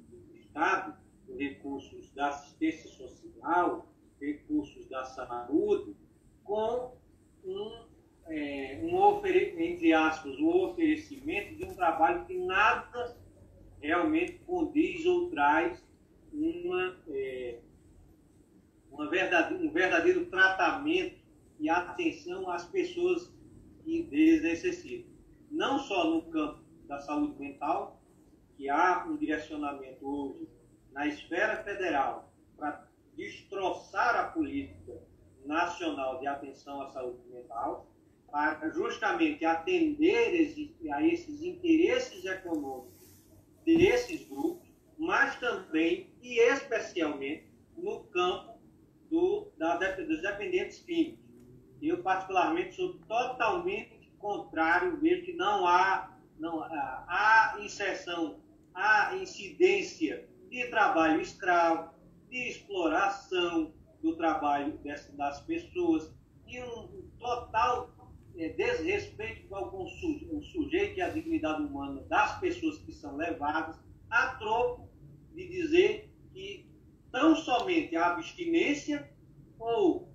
do Estado, recursos da assistência social, recursos da saúde, com entre aspas, um oferecimento de um trabalho que nada realmente condiz ou traz um verdadeiro tratamento e atenção às pessoas que necessitam. Não só no campo da saúde mental, que há um direcionamento hoje na esfera federal para destroçar a política nacional de atenção à saúde mental, para justamente atender a esses interesses econômicos desses grupos, mas também e especialmente no campo dos dependentes químicos. Eu, particularmente, sou totalmente contrário, vejo que não há inserção, há incidência de trabalho escravo, de exploração do trabalho das pessoas e um total desrespeito com o sujeito e a dignidade humana das pessoas que são levadas a troco de dizer que tão somente a abstinência ou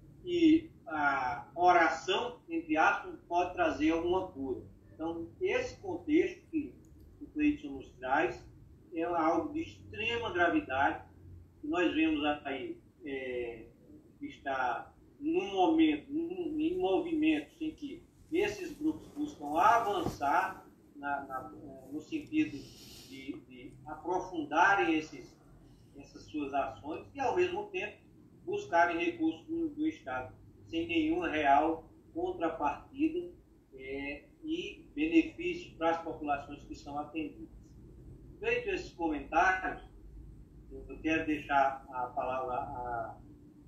a oração, entre aspas, pode trazer alguma cura. Então, esse contexto que o Gleidson nos traz é algo de extrema gravidade, que nós vemos aí que está num momento, em movimentos em que esses grupos buscam avançar no sentido de aprofundarem essas suas ações e, ao mesmo tempo, buscarem recursos do Estado sem nenhuma real contrapartida e benefício para as populações que são atendidas. Feito esses comentários, eu quero deixar a palavra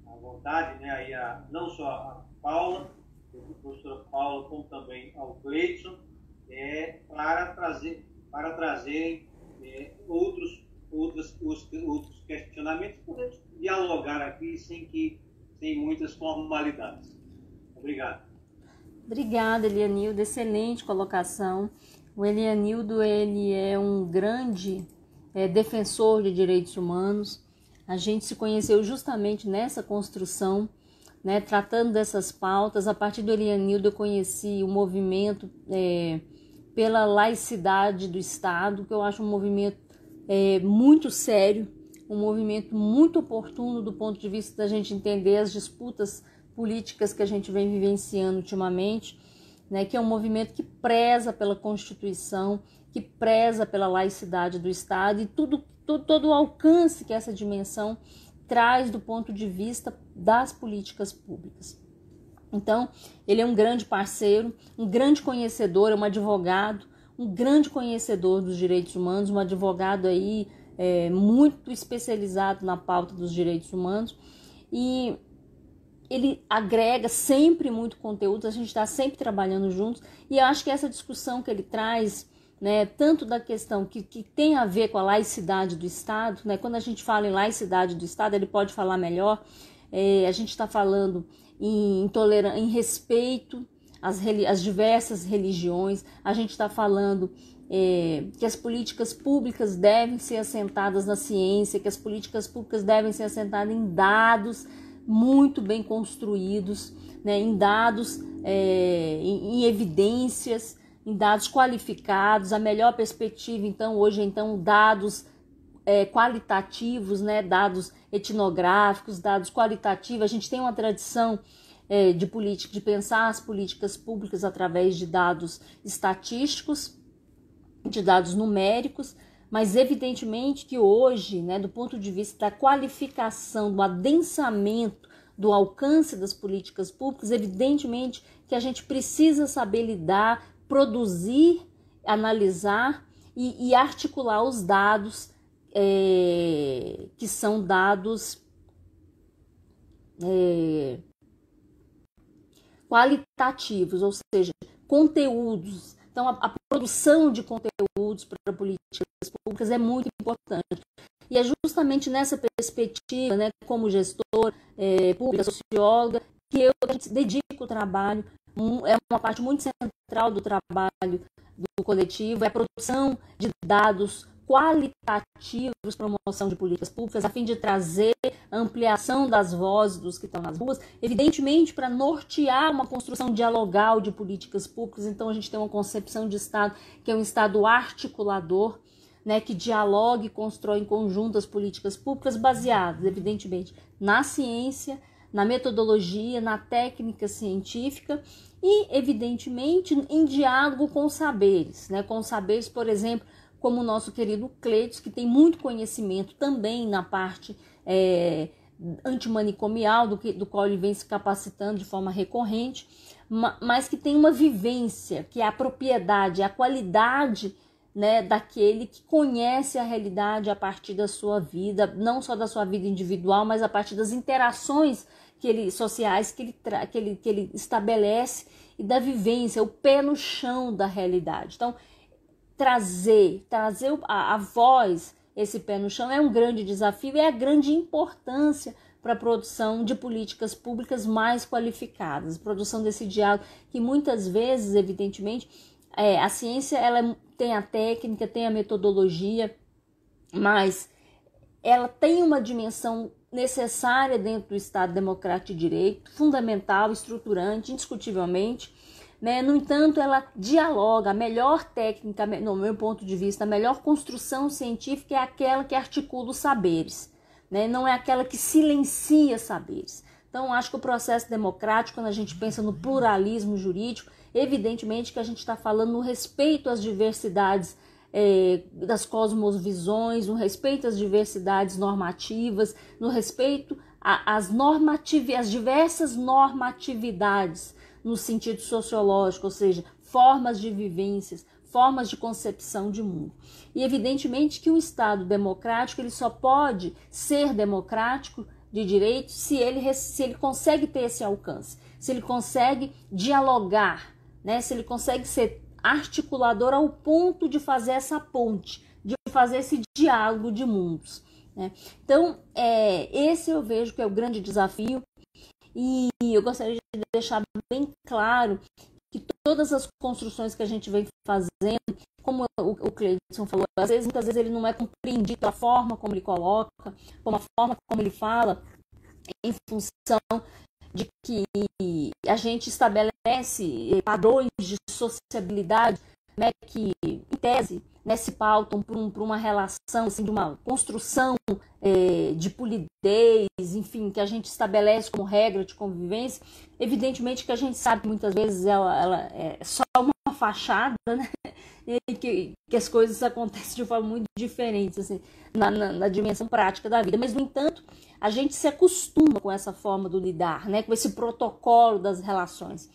à vontade, né, aí não só a Paula, a professora Paula, como também ao Gleidson, para trazerem outros questionamentos, podemos dialogar aqui sem muitas formalidades. Obrigado. Obrigada, Elianildo. Excelente colocação. O Elianildo, ele é um grande defensor de direitos humanos. A gente se conheceu justamente nessa construção, né, tratando dessas pautas. A partir do Elianildo, eu conheci o movimento pela laicidade do Estado, que eu acho um movimento muito sério, um movimento muito oportuno do ponto de vista da gente entender as disputas políticas que a gente vem vivenciando ultimamente, né, que é um movimento que preza pela Constituição, que preza pela laicidade do Estado e todo o alcance que essa dimensão traz do ponto de vista das políticas públicas. Então, ele é um grande parceiro, um grande conhecedor, é um advogado, um grande conhecedor dos direitos humanos, um advogado aí muito especializado na pauta dos direitos humanos, e ele agrega sempre muito conteúdo, a gente está sempre trabalhando juntos, e eu acho que essa discussão que ele traz, né, tanto da questão que tem a ver com a laicidade do Estado, né, quando a gente fala em laicidade do Estado, ele pode falar melhor, a gente está falando em respeito às diversas religiões, a gente está falando que as políticas públicas devem ser assentadas na ciência, que as políticas públicas devem ser assentadas em dados, muito bem construídos, né, em dados, em evidências, em dados qualificados, a melhor perspectiva, então, hoje, dados qualitativos, né, dados etnográficos, dados qualitativos. A gente tem uma tradição de política, de pensar as políticas públicas através de dados estatísticos, de dados numéricos, mas evidentemente que hoje, né, do ponto de vista da qualificação, do adensamento, do alcance das políticas públicas, evidentemente que a gente precisa saber lidar, produzir, analisar e articular os dados que são dados qualitativos, ou seja, conteúdos. Então, a produção de conteúdos para políticas públicas é muito importante. E é justamente nessa perspectiva, né, como gestor pública, socióloga, que a gente dedica o trabalho. É uma parte muito central do trabalho do coletivo, é a produção de dados qualitativos para a promoção de políticas públicas, a fim de trazer a ampliação das vozes dos que estão nas ruas, evidentemente para nortear uma construção dialogal de políticas públicas. Então a gente tem uma concepção de Estado que é um Estado articulador, né, que dialoga e constrói em conjunto as políticas públicas baseadas, evidentemente, na ciência, na metodologia, na técnica científica e, evidentemente, em diálogo com os saberes, né, com os saberes, por exemplo, como o nosso querido Cleiton, que tem muito conhecimento também na parte antimanicomial, do qual ele vem se capacitando de forma recorrente, mas que tem uma vivência, que é a propriedade, a qualidade, né, daquele que conhece a realidade a partir da sua vida, não só da sua vida individual, mas a partir das interações sociais que ele estabelece e da vivência, o pé no chão da realidade. Então, trazer a voz, esse pé no chão, é um grande desafio e é a grande importância para a produção de políticas públicas mais qualificadas, produção desse diálogo que muitas vezes, evidentemente, a ciência ela tem a técnica, tem a metodologia, mas ela tem uma dimensão necessária dentro do Estado democrático de direito, fundamental, estruturante, indiscutivelmente, né? No entanto, ela dialoga. A melhor técnica, no meu ponto de vista, a melhor construção científica é aquela que articula os saberes, né? Não é aquela que silencia saberes. Então, acho que o processo democrático, quando a gente pensa no pluralismo jurídico, evidentemente que a gente está falando no respeito às diversidades das cosmovisões, no respeito às diversidades normativas, no respeito às diversas normatividades no sentido sociológico, ou seja, formas de vivências, formas de concepção de mundo. E evidentemente que um Estado democrático ele só pode ser democrático de direito se ele consegue ter esse alcance, se ele consegue dialogar, né? Se ele consegue ser articulador ao ponto de fazer essa ponte, de fazer esse diálogo de mundos, né? Então, esse eu vejo que é o grande desafio. E eu gostaria de deixar bem claro que todas as construções que a gente vem fazendo, como o Cleiton falou, muitas vezes ele não é compreendido da forma como ele coloca, como a forma como ele fala, em função de que a gente estabelece padrões de sociabilidade, né, que, em tese, né, se pautam por uma relação, assim, de uma construção de polidez, enfim, que a gente estabelece como regra de convivência. Evidentemente que a gente sabe que muitas vezes ela é só uma fachada, né? E que as coisas acontecem de forma muito diferente, assim, na dimensão prática da vida. Mas, no entanto, a gente se acostuma com essa forma do lidar, né? Com esse protocolo das relações.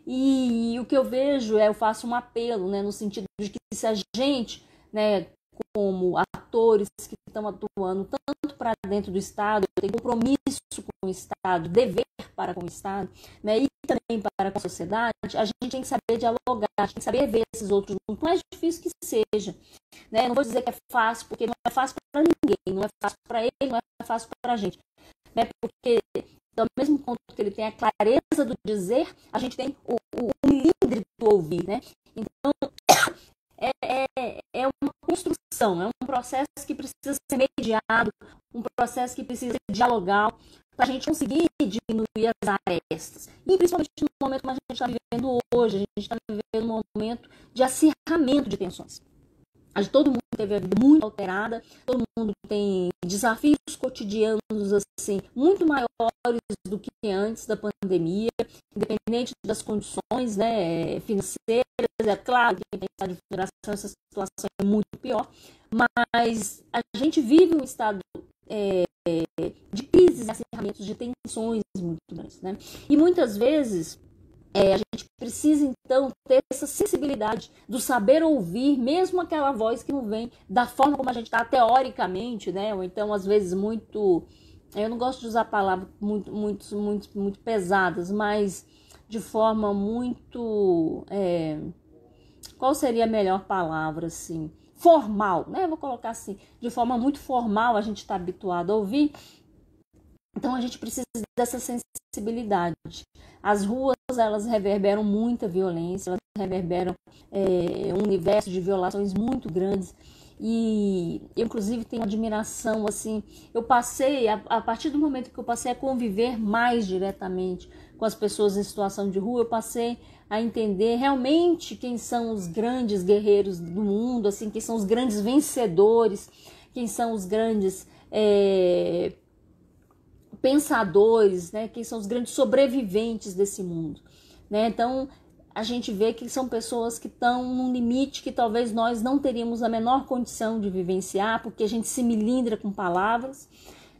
E o que eu vejo eu faço um apelo, né, no sentido de que se a gente, né, como atores que estão atuando tanto para dentro do Estado, tem compromisso com o Estado, dever para com o Estado, né, e também para com a sociedade, a gente tem que saber dialogar, a gente tem que saber ver esses outros mundos, por mais difícil que seja, né? Não vou dizer que é fácil, porque não é fácil para ninguém, não é fácil para ele, não é fácil para a gente, né? Porque ao mesmo ponto que ele tem a clareza do dizer, a gente tem o milímetro do ouvir, né? Então, é uma construção, é um processo que precisa ser mediado, um processo que precisa ser dialogal, para a gente conseguir diminuir as arestas. E principalmente no momento que a gente está vivendo hoje, a gente está vivendo um momento de acirramento de tensões. Todo mundo teve a vida muito alterada, todo mundo tem desafios cotidianos assim muito maiores do que antes da pandemia, independente das condições, né, financeiras. É claro que em estado de federação essa situação é muito pior, mas a gente vive um estado de crises, acirramentos, de tensões muito grandes, né? E muitas vezes a gente precisa, então, ter essa sensibilidade do saber ouvir, mesmo aquela voz que não vem da forma como a gente está teoricamente, né? Ou então, às vezes, muito... Eu não gosto de usar palavras muito pesadas, mas de forma muito... qual seria a melhor palavra, assim? Formal, né? Vou colocar assim, de forma muito formal, a gente está habituado a ouvir. Então, a gente precisa dessa sensibilidade. As ruas, elas reverberam muita violência, elas reverberam um universo de violações muito grandes. E eu, inclusive, tenho admiração, assim, eu passei, a partir do momento que eu passei a conviver mais diretamente com as pessoas em situação de rua, eu passei a entender realmente quem são os grandes guerreiros do mundo, assim, quem são os grandes vencedores, quem são os grandes pensadores, né? Quem são os grandes sobreviventes desse mundo, né? Então, a gente vê que são pessoas que estão num limite que talvez nós não teríamos a menor condição de vivenciar, porque a gente se melindra com palavras,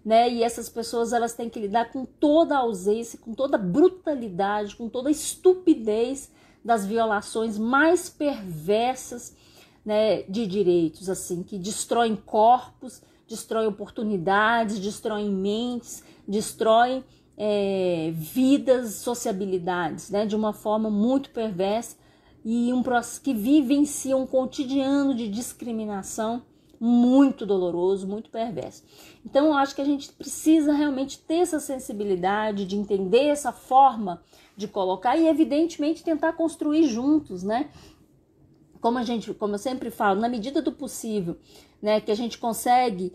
né? E essas pessoas, elas têm que lidar com toda a ausência, com toda a brutalidade, com toda a estupidez das violações mais perversas, né, de direitos, assim, que destroem corpos, destroem oportunidades, destroem mentes, destroem vidas, sociabilidades, né, de uma forma muito perversa e que vivencia um cotidiano de discriminação muito doloroso, muito perverso. Então, eu acho que a gente precisa realmente ter essa sensibilidade de entender essa forma de colocar e, evidentemente, tentar construir juntos, né? Como eu sempre falo, na medida do possível, né, que a gente consegue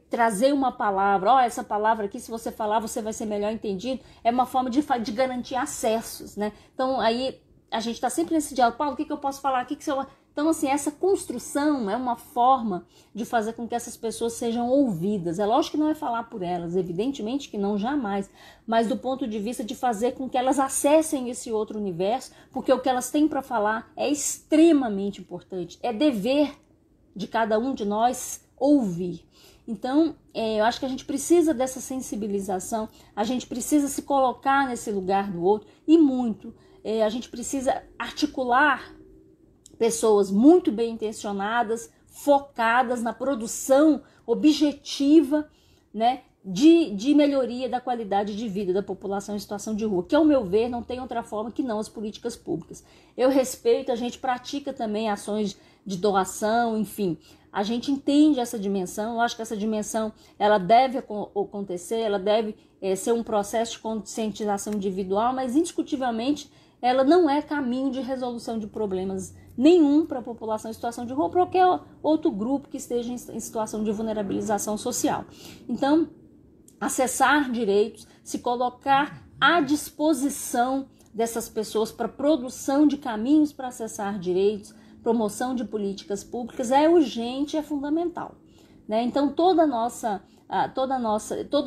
trazer uma palavra, essa palavra aqui, se você falar, você vai ser melhor entendido, é uma forma de garantir acessos, né? Então, aí, a gente está sempre nesse diálogo, Paulo, o que eu posso falar? Então, assim, essa construção é uma forma de fazer com que essas pessoas sejam ouvidas. É lógico que não é falar por elas, evidentemente que não, jamais, mas do ponto de vista de fazer com que elas acessem esse outro universo, porque o que elas têm para falar é extremamente importante, é dever de cada um de nós ouvir. Então, eu acho que a gente precisa dessa sensibilização, a gente precisa se colocar nesse lugar do outro e muito. A gente precisa articular pessoas muito bem intencionadas, focadas na produção objetiva, né, de melhoria da qualidade de vida da população em situação de rua, que, ao meu ver, não tem outra forma que não as políticas públicas. Eu respeito, a gente pratica também ações de doação, enfim, a gente entende essa dimensão, eu acho que essa dimensão ela deve acontecer, ela deve ser um processo de conscientização individual, mas indiscutivelmente ela não é caminho de resolução de problemas nenhum para a população em situação de rua ou para qualquer outro grupo que esteja em situação de vulnerabilização social. Então, acessar direitos, se colocar à disposição dessas pessoas para produção de caminhos para acessar direitos, promoção de políticas públicas é urgente, é fundamental, né? Então, todo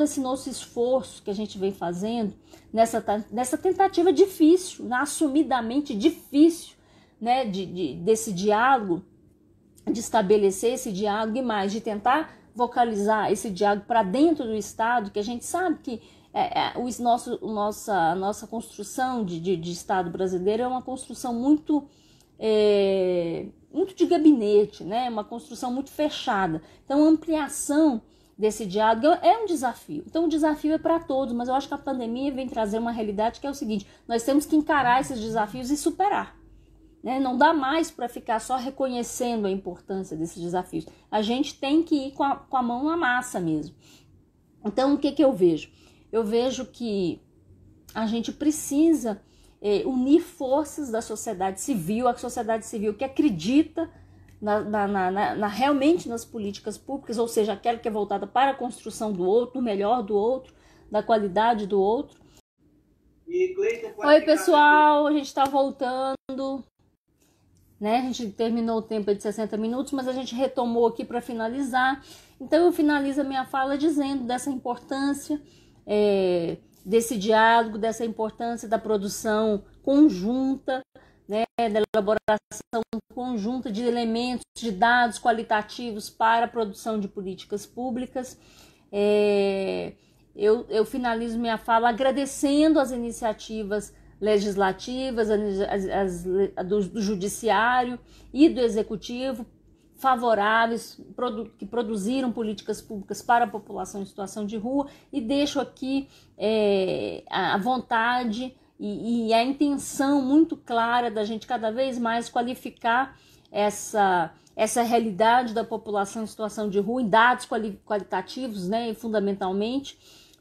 esse nosso esforço que a gente vem fazendo nessa tentativa difícil, assumidamente difícil, né, desse diálogo, de estabelecer esse diálogo e mais, de tentar vocalizar esse diálogo para dentro do Estado, que a gente sabe que a nossa construção de Estado brasileiro é uma construção muito de gabinete, né, uma construção muito fechada. Então, a ampliação desse diálogo é um desafio. Então, o desafio é para todos, mas eu acho que a pandemia vem trazer uma realidade que é o seguinte: nós temos que encarar esses desafios e superar. Né? Não dá mais para ficar só reconhecendo a importância desses desafios. A gente tem que ir com a mão na massa mesmo. Então, o que eu vejo? Eu vejo que a gente precisa unir forças da sociedade civil, a sociedade civil que acredita realmente nas políticas públicas, ou seja, aquela que é voltada para a construção do outro, do melhor do outro, da qualidade do outro. E Cleiton, pode Oi, ficar pessoal, a gente está voltando, né? A gente terminou o tempo de 60 minutos, mas a gente retomou aqui para finalizar. Então, eu finalizo a minha fala dizendo dessa importância desse diálogo, dessa importância da produção conjunta, né? Da elaboração conjunta de elementos, de dados qualitativos para a produção de políticas públicas. Eu finalizo minha fala agradecendo as iniciativas legislativas, do judiciário e do executivo favoráveis, que produziram políticas públicas para a população em situação de rua, e deixo aqui a vontade e a intenção muito clara da gente cada vez mais qualificar essa realidade da população em situação de rua em dados qualitativos, né, e fundamentalmente,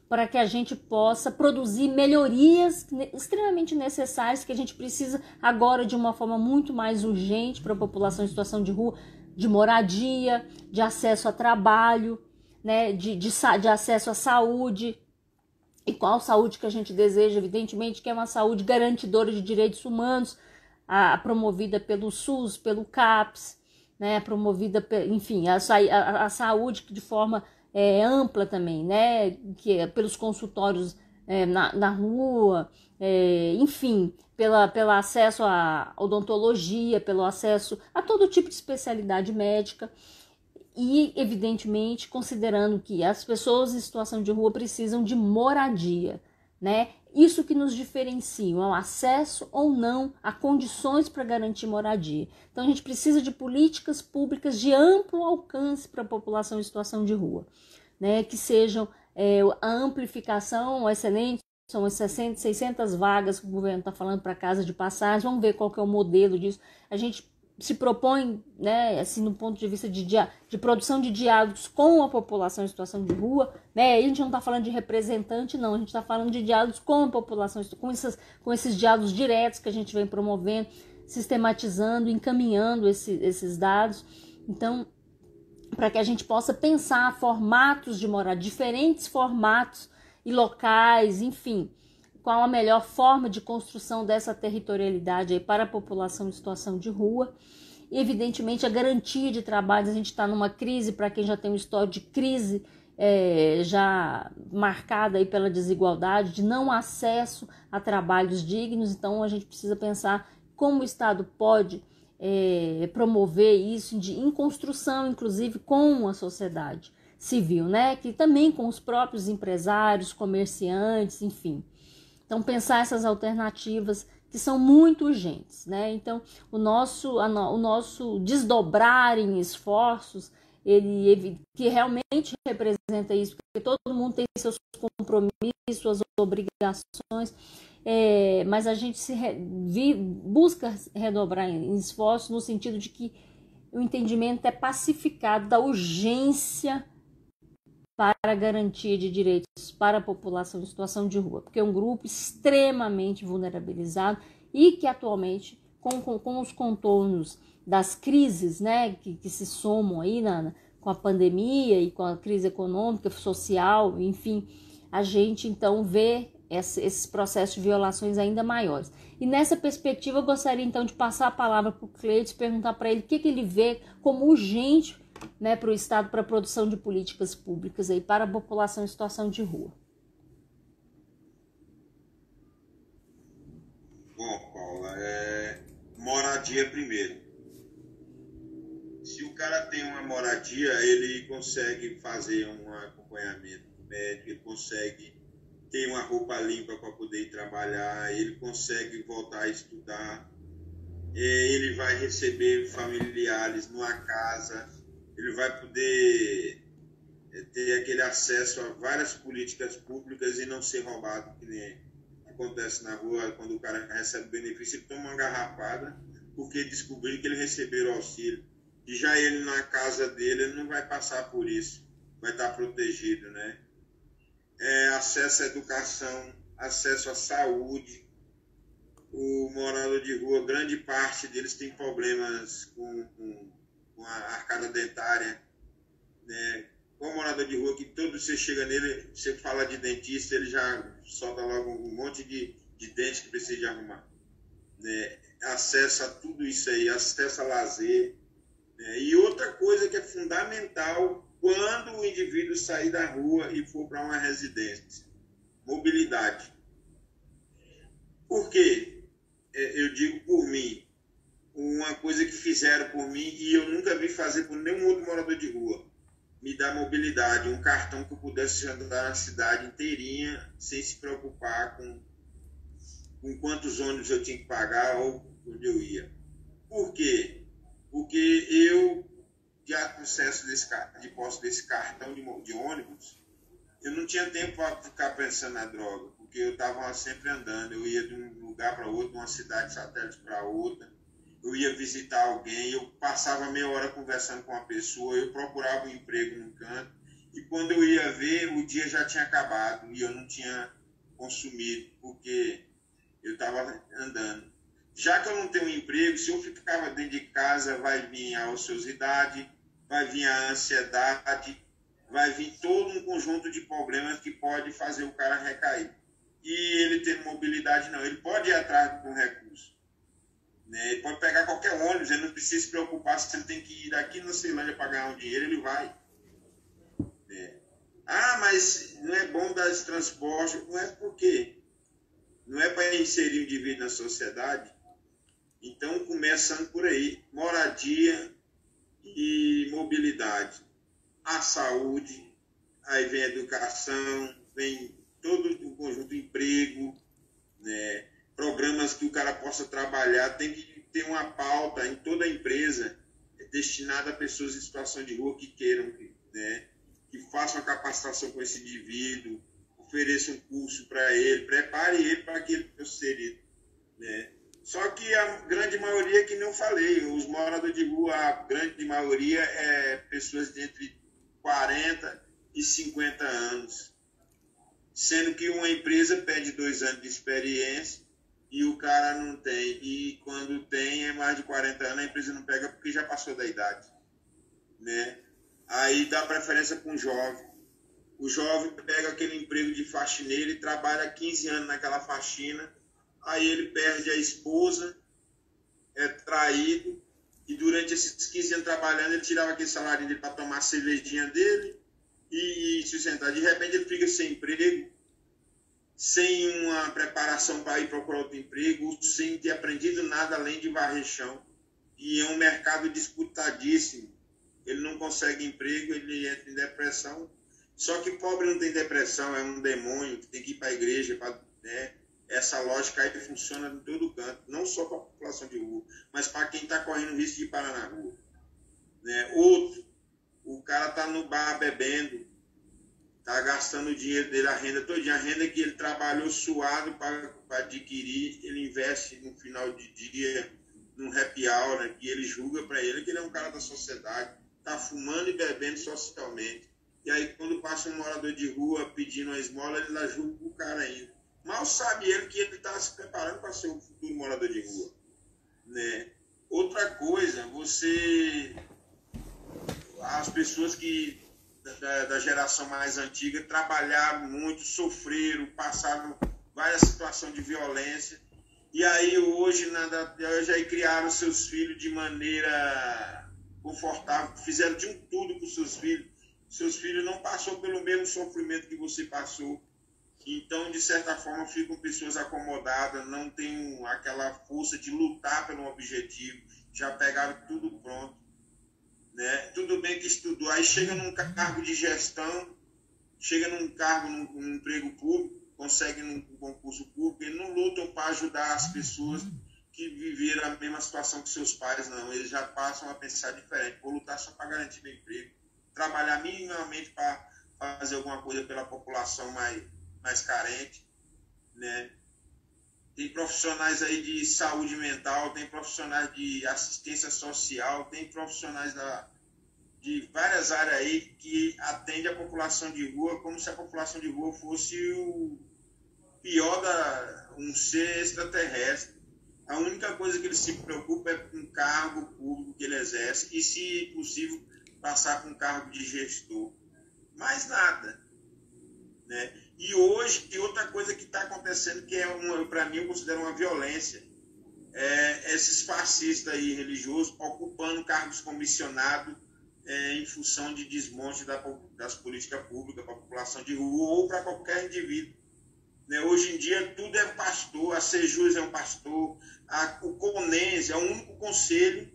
para que a gente possa produzir melhorias extremamente necessárias que a gente precisa agora de uma forma muito mais urgente para a população em situação de rua, de moradia, de acesso a trabalho, né, de acesso à saúde. E qual saúde que a gente deseja? Evidentemente que é uma saúde garantidora de direitos humanos, promovida pelo SUS, pelo CAPS, né, promovida, enfim, a saúde de forma ampla também, né, que é pelos consultórios na rua, enfim, pelo acesso à odontologia, pelo acesso a todo tipo de especialidade médica. E, evidentemente, considerando que as pessoas em situação de rua precisam de moradia, né? Isso que nos diferencia, o acesso ou não a condições para garantir moradia. Então, a gente precisa de políticas públicas de amplo alcance para a população em situação de rua, né? Que sejam a amplificação excelente, são as 600 vagas que o governo está falando para casa de passagem. Vamos ver qual que é o modelo disso. A gente se propõe, né, assim, no ponto de vista de produção de diálogos com a população em situação de rua, né? Aí a gente não está falando de representante, não, a gente está falando de diálogos com a população, com esses diálogos diretos que a gente vem promovendo, sistematizando, encaminhando esses dados. Então, para que a gente possa pensar formatos de moradia, diferentes formatos e locais, enfim, qual a melhor forma de construção dessa territorialidade aí para a população em situação de rua. E, evidentemente, a garantia de trabalho. A gente está numa crise, para quem já tem uma história de crise já marcada aí pela desigualdade, de não acesso a trabalhos dignos. Então, a gente precisa pensar como o Estado pode promover isso em construção, inclusive, com a sociedade civil, né? Que também com os próprios empresários, comerciantes, enfim. Então, pensar essas alternativas que são muito urgentes, né? Então, o nosso desdobrar em esforços, que realmente representa isso, porque todo mundo tem seus compromissos, suas obrigações, mas a gente busca redobrar em esforços no sentido de que o entendimento é pacificado da urgência para a garantia de direitos para a população em situação de rua, porque é um grupo extremamente vulnerabilizado e que atualmente, com os contornos das crises, né, que se somam aí com a pandemia e com a crise econômica, social, enfim, a gente então vê esses processos de violações ainda maiores. E nessa perspectiva eu gostaria então de passar a palavra para o Cleiton, perguntar para ele o que ele vê como urgente, né, para o Estado, para a produção de políticas públicas aí para a população em situação de rua. Bom, Paula, moradia primeiro. Se o cara tem uma moradia, ele consegue fazer um acompanhamento médico, ele consegue ter uma roupa limpa para poder ir trabalhar, ele consegue voltar a estudar, ele vai receber familiares numa casa, ele vai poder ter aquele acesso a várias políticas públicas e não ser roubado, que nem acontece na rua, quando o cara recebe benefício, ele toma uma garrafada, porque descobriu que ele recebeu o auxílio. E já ele na casa dele, ele não vai passar por isso, vai estar protegido, né? Acesso à educação, acesso à saúde. O morador de rua, grande parte deles tem problemas com a arcada dentária, né? qual morador de rua que todo você chega nele, você fala de dentista, ele já solta logo um monte de dente que precisa de arrumar. Né? Acesso a tudo isso aí, acesso a lazer. Né? E outra coisa que é fundamental quando o indivíduo sair da rua e for para uma residência: mobilidade. Por quê? Eu digo por mim, uma coisa que fizeram por mim e eu nunca vi fazer por nenhum outro morador de rua: me dar mobilidade, um cartão que eu pudesse andar na cidade inteirinha sem se preocupar com quantos ônibus eu tinha que pagar ou onde eu ia. Por quê? Porque eu, de acesso de posse desse cartão de ônibus, eu não tinha tempo para ficar pensando na droga, porque eu estava sempre andando, eu ia de um lugar para outro, de uma cidade satélite para outra, eu ia visitar alguém, eu passava meia hora conversando com uma pessoa, eu procurava um emprego num canto, e quando eu ia ver, o dia já tinha acabado e eu não tinha consumido, porque eu estava andando. Já que eu não tenho um emprego, se eu ficava dentro de casa, vai vir a ociosidade, vai vir a ansiedade, vai vir todo um conjunto de problemas que pode fazer o cara recair. E ele ter mobilidade não, ele pode ir atrás de um recurso. Né? Ele pode pegar qualquer ônibus, ele não precisa se preocupar se ele tem que ir daqui na Ceilândia para ganhar um dinheiro, ele vai. Né? Ah, mas não é bom dar esse transporte. Não é por quê? Não é para inserir o indivíduo na sociedade? Então, começando por aí, moradia e mobilidade. A saúde, aí vem a educação, vem todo o conjunto de emprego, né? Programas que o cara possa trabalhar, tem que ter uma pauta em toda a empresa destinada a pessoas em situação de rua que queiram, né? Que façam a capacitação com esse indivíduo, ofereça um curso para ele, prepare ele para que ele possa ser, né? Só que a grande maioria, que não falei, os moradores de rua, a grande maioria é pessoas de entre 40 e 50 anos, sendo que uma empresa pede 2 anos de experiência e o cara não tem, e quando tem é mais de 40 anos, a empresa não pega porque já passou da idade, né? Aí dá preferência para um jovem. O jovem pega aquele emprego de faxineiro e trabalha 15 anos naquela faxina, aí ele perde a esposa, é traído, e durante esses 15 anos trabalhando, ele tirava aquele salário dele para tomar a cervejinha dele e sustentar. De repente ele fica sem emprego, sem uma preparação para ir procurar outro emprego, sem ter aprendido nada além de varrer chão. E é um mercado disputadíssimo. Ele não consegue emprego, ele entra em depressão. Só que pobre não tem depressão, é um demônio que tem que ir para a igreja, né? Essa lógica aí funciona em todo canto, não só para a população de rua, mas para quem está correndo risco de parar na rua. Né? Outro, o cara está no bar bebendo, está gastando o dinheiro dele, a renda todinha, a renda que ele trabalhou suado para adquirir, ele investe no final de dia, num happy hour, né? Que ele julga para ele que ele é um cara da sociedade, está fumando e bebendo socialmente. E aí quando passa um morador de rua pedindo uma esmola, ele lá julga o cara ainda. Mal sabe ele que ele está se preparando para ser o futuro morador de rua. Né? Outra coisa, as pessoas que da geração mais antiga trabalharam muito, sofreram, passaram várias situações de violência, e aí hoje aí criaram seus filhos de maneira confortável, fizeram de um tudo com seus filhos. Seus filhos não passaram pelo mesmo sofrimento que você passou. Então, de certa forma, ficam pessoas acomodadas, não têm aquela força de lutar pelo objetivo, já pegaram tudo pronto. Né? Tudo bem que estudou, aí chega num cargo de gestão, chega num cargo, num emprego público, consegue num concurso público, eles não lutam para ajudar as pessoas que viveram a mesma situação que seus pais, não. Eles já passam a pensar diferente, vou lutar só para garantir meu emprego, trabalhar minimamente para fazer alguma coisa pela população mais carente, né? Tem profissionais aí de saúde mental, tem profissionais de assistência social, tem profissionais de várias áreas aí que atendem a população de rua como se a população de rua fosse o pior um ser extraterrestre. A única coisa que ele se preocupa é com o cargo público que ele exerce e, se possível, passar com cargo de gestor. mais nada, né? E hoje, e outra coisa que está acontecendo, que para mim eu considero uma violência, esses fascistas aí religiosos ocupando cargos comissionados em função de desmonte das políticas públicas para a população de rua ou para qualquer indivíduo. Né? Hoje em dia tudo é pastor, a Sejus é um pastor, o CONES é o único conselho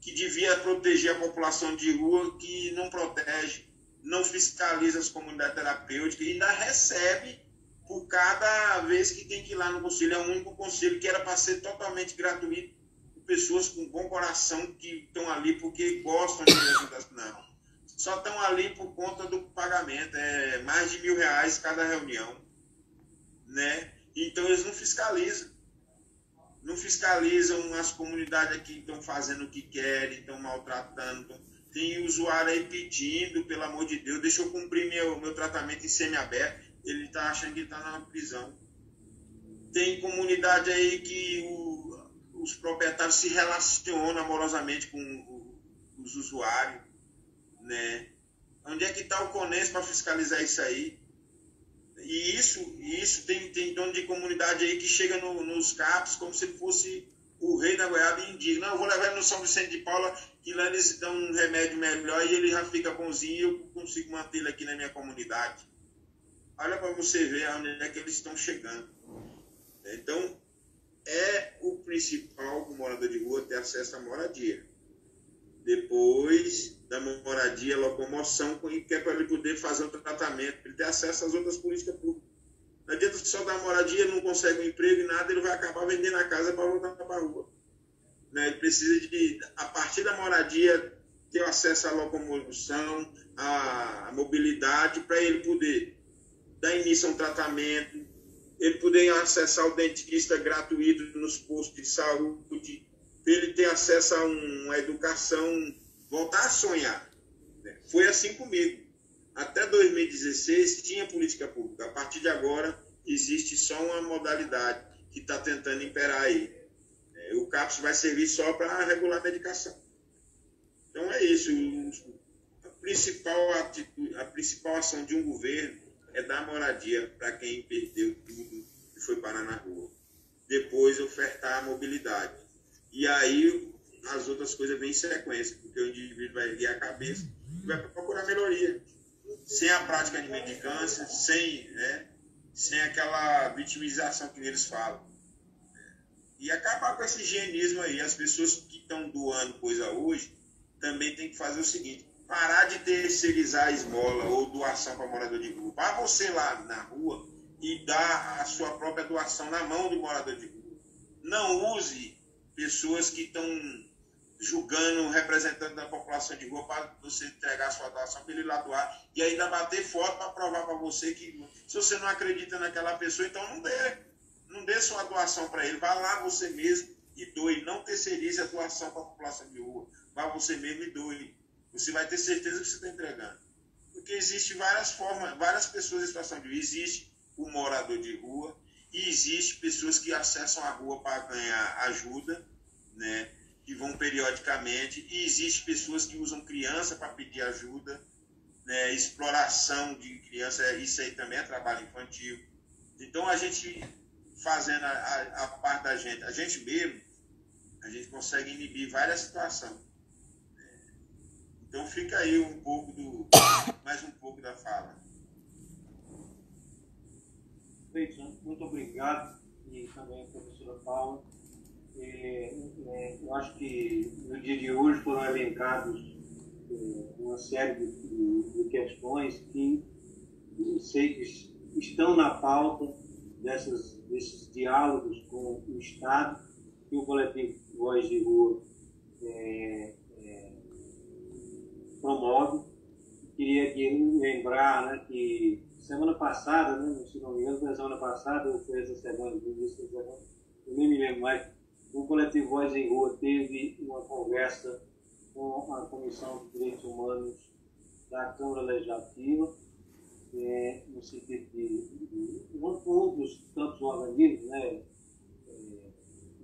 que devia proteger a população de rua, que não protege, não fiscaliza as comunidades terapêuticas e ainda recebe por cada vez que tem que ir lá no conselho. É o único conselho que era para ser totalmente gratuito, por pessoas com bom coração que estão ali porque gostam de ajudar. Não, só estão ali por conta do pagamento, mais de R$1.000 cada reunião, né? Então eles não fiscalizam. Não fiscalizam as comunidades aqui que estão fazendo o que querem, estão maltratando. Tem usuário aí pedindo, pelo amor de Deus, deixa eu cumprir meu tratamento em semiaberto. Ele está achando que está na prisão. Tem comunidade aí que os proprietários se relacionam amorosamente com os usuários, né? Onde é que está o CONES para fiscalizar isso aí? E isso tem dono de comunidade aí que chega nos CAPs como se fosse o rei da goiaba e indica: não, eu vou levar ele no São Vicente de Paula, que lá eles dão um remédio melhor e ele já fica bonzinho e eu consigo manter ele aqui na minha comunidade. Olha para você ver onde é que eles estão chegando. Então, o principal do morador de rua ter acesso à moradia. Depois da moradia, locomoção, que é para ele poder fazer o tratamento, para ele ter acesso às outras políticas públicas. Não adianta só dar moradia, não consegue um emprego e nada, ele vai acabar vendendo a casa para voltar para a rua. Né? Ele precisa a partir da moradia, ter acesso à locomoção, à mobilidade, para ele poder dar início a um tratamento, ele poder acessar o dentista gratuito nos postos de saúde, para ele ter acesso a uma educação, voltar a sonhar. Foi assim comigo. Até 2016 tinha política pública. A partir de agora existe só uma modalidade que está tentando imperar aí. O CAPS vai servir só para regular a medicação. Então é isso. A principal ação de um governo é dar moradia para quem perdeu tudo e foi parar na rua. Depois ofertar a mobilidade. E aí as outras coisas vêm em sequência, porque o indivíduo vai erguer a cabeça e vai procurar melhoria. Sem a prática de mendicância, sem aquela vitimização que eles falam. E acabar com esse higienismo aí. As pessoas que estão doando coisa hoje também tem que fazer o seguinte: parar de terceirizar a esmola ou doação para morador de rua. Vá você lá na rua e dar a sua própria doação na mão do morador de rua. Não use pessoas que estão julgando, representando da população de rua para você entregar a sua doação para ele ir lá doar e ainda bater foto para provar para você que se você não acredita naquela pessoa, então não dê sua doação para ele. Vá lá você mesmo e doe. Não terceirize a doação para a população de rua. Vá você mesmo e doe. Você vai ter certeza que você está entregando. Porque existe várias formas, várias pessoas em situação de rua. Existe o morador de rua e existe pessoas que acessam a rua para ganhar ajuda, né? Que vão periodicamente. E existe pessoas que usam criança para pedir ajuda, né? Exploração de criança, isso aí também é trabalho infantil. Então a gente fazendo a parte da gente, a gente mesmo, a gente consegue inibir várias situações. Então fica aí mais um pouco da fala. Muito obrigado, e também a professora Paula. Eu acho que no dia de hoje foram elencados uma série de questões que eu sei que estão na pauta desses diálogos com o Estado e o coletivo Voz de Rua promove. Queria aqui lembrar, né, que semana passada, né, se não me engano, foi a semana passada, ou foi essa semana, eu nem me lembro mais, o coletivo Voz em Rua teve uma conversa com a Comissão de Direitos Humanos da Câmara Legislativa, no sentido de um dos tantos organismos, né,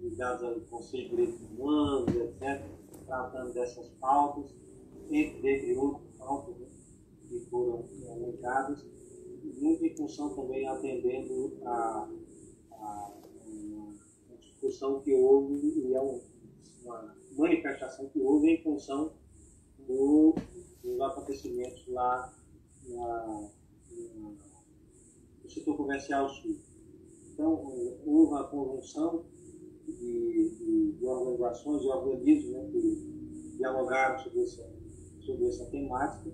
ligados ao Conselho de Direitos Humanos, etc., tratando dessas pautas, entre outras pautas, né, que foram elencadas, muito em função também atendendo a uma discussão que houve, e é uma manifestação que houve em função dos acontecimentos lá no setor comercial sul. Então, houve uma conjunção de organizações, de organismos, né, que dialogaram sobre essa temática,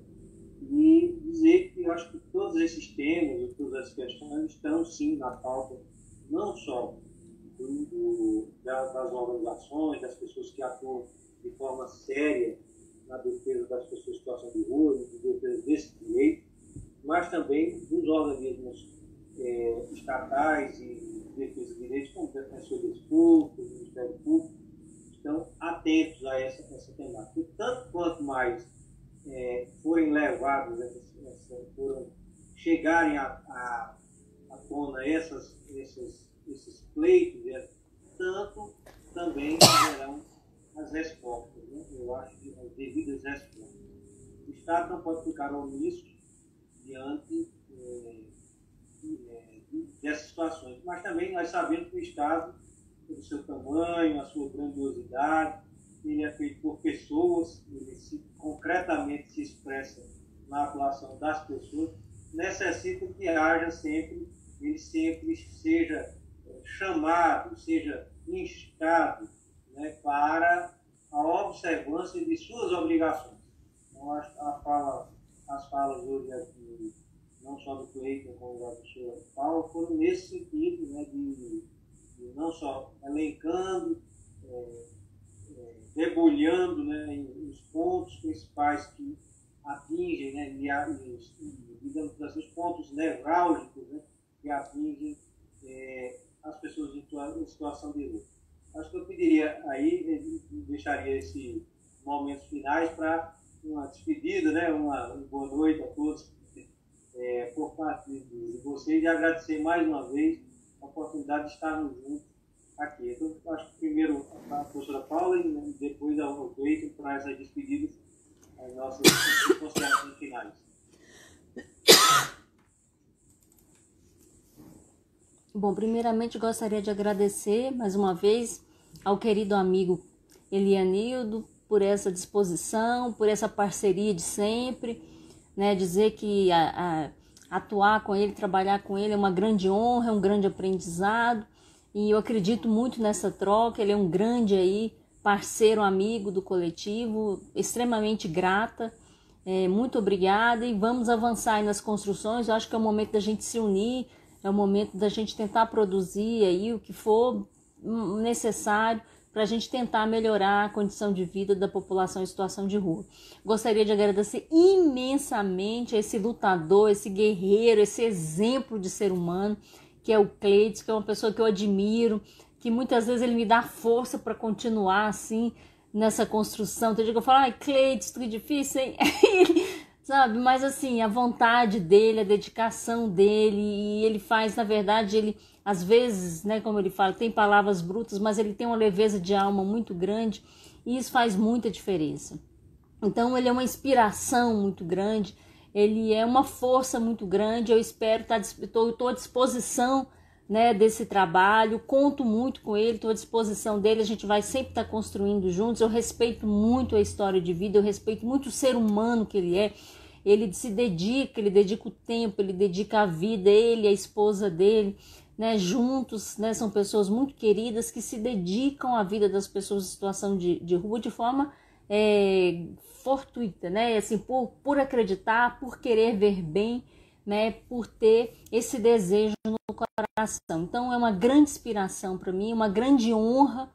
e dizer que eu acho que todos esses temas e todas as questões estão sim na pauta, não só das organizações, das pessoas que atuam de forma séria na defesa das pessoas em situação de rua, na defesa desse direito, mas também dos organismos estatais e de defesa de direitos, como o Defensor Público, o Ministério Público, estão atentos a essa temática. E tanto quanto mais forem levados, chegarem à tona esses pleitos, tanto também haverão as respostas, né? Eu acho que as devidas respostas. O Estado não pode ficar omisso diante dessas situações, mas também nós sabemos que o Estado, pelo seu tamanho, a sua grandiosidade, ele é feito por pessoas, ele concretamente se expressa na atuação das pessoas, necessita que haja sempre, ele sempre seja chamado, seja instado, né, para a observância de suas obrigações. Então, as falas hoje aqui, não só do Cleiton como da professora Paula, foram nesse sentido, né, de não só elencando, debulhando, né, os pontos principais que atingem, né, digamos assim, os pontos nevrálgicos, né, que atingem as pessoas em situação de luta. Acho que eu pediria aí, deixaria esses momentos finais para uma despedida, né, uma boa noite a todos, por parte de vocês, e agradecer mais uma vez a oportunidade de estarmos juntos aqui. Então, acho que primeiro a professora Paula e depois ao Cleiton para essas despedidas, as nossas considerações finais. Bom, primeiramente gostaria de agradecer mais uma vez ao querido amigo Elianildo por essa disposição, por essa parceria de sempre, né? Dizer que atuar com ele, trabalhar com ele é uma grande honra, é um grande aprendizado, e eu acredito muito nessa troca. Ele é um grande parceiro, amigo do coletivo, extremamente grata. Muito obrigada, e vamos avançar nas construções. Eu acho que é o momento da gente se unir, é o momento da gente tentar produzir aí o que for necessário para a gente tentar melhorar a condição de vida da população em situação de rua. Gostaria de agradecer imensamente a esse lutador, esse guerreiro, esse exemplo de ser humano, que é o Cleiton, que é uma pessoa que eu admiro, que muitas vezes ele me dá força para continuar assim nessa construção. Tem dia que eu falo, Cleiton, tudo difícil, hein? Sabe? Mas assim, a vontade dele, a dedicação dele, e ele faz, na verdade, ele às vezes, né, como ele fala, tem palavras brutas, mas ele tem uma leveza de alma muito grande, e isso faz muita diferença. Então ele é uma inspiração muito grande, ele é uma força muito grande. Eu espero estou à disposição, né, desse trabalho, conto muito com ele, estou à disposição dele, a gente vai sempre estar construindo juntos. Eu respeito muito a história de vida, eu respeito muito o ser humano que ele é. Ele se dedica, ele dedica o tempo, ele dedica a vida, ele e a esposa dele, né, juntos, né, são pessoas muito queridas que se dedicam à vida das pessoas em situação de rua de forma fortuita, né, assim, por acreditar, por querer ver bem, né, por ter esse desejo no coração. Então é uma grande inspiração para mim, uma grande honra,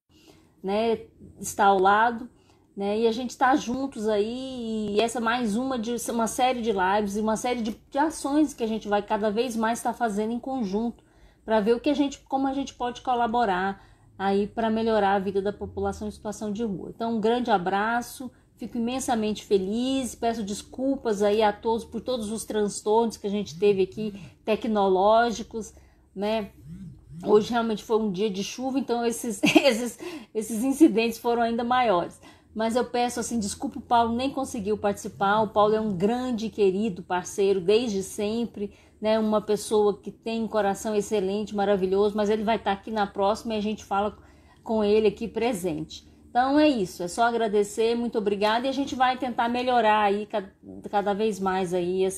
né, estar ao lado, né, e a gente está juntos aí, e essa é mais uma série de lives e uma série de ações que a gente vai cada vez mais estar fazendo em conjunto, para ver como a gente pode colaborar aí para melhorar a vida da população em situação de rua. Então, um grande abraço, fico imensamente feliz, peço desculpas aí a todos por todos os transtornos que a gente teve aqui, tecnológicos, né? Hoje realmente foi um dia de chuva, então esses incidentes foram ainda maiores. mas eu peço assim, desculpa, o Paulo nem conseguiu participar. O Paulo é um grande, querido parceiro desde sempre, né? Uma pessoa que tem um coração excelente, maravilhoso, mas ele vai estar aqui na próxima e a gente fala com ele aqui presente. Então é isso, é só agradecer, muito obrigada, e a gente vai tentar melhorar aí cada vez mais aí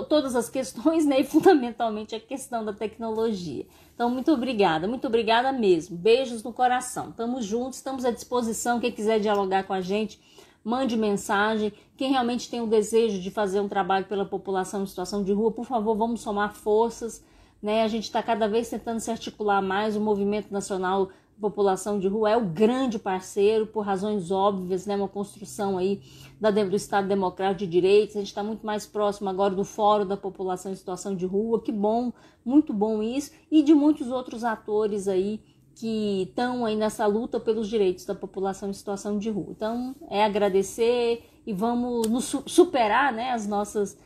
todas as questões, né? E fundamentalmente a questão da tecnologia. Então, muito obrigada mesmo. Beijos no coração. Estamos juntos, estamos à disposição. Quem quiser dialogar com a gente, mande mensagem. Quem realmente tem o desejo de fazer um trabalho pela população em situação de rua, por favor, vamos somar forças, né? A gente está cada vez tentando se articular mais. O Movimento Nacional População de Rua é o grande parceiro, por razões óbvias, né? Uma construção aí do Estado Democrático de Direitos. A gente está muito mais próximo agora do Fórum da População em Situação de Rua. Que bom, muito bom isso. E de muitos outros atores aí que estão aí nessa luta pelos direitos da população em situação de rua. Então, é agradecer e vamos superar, né, as nossas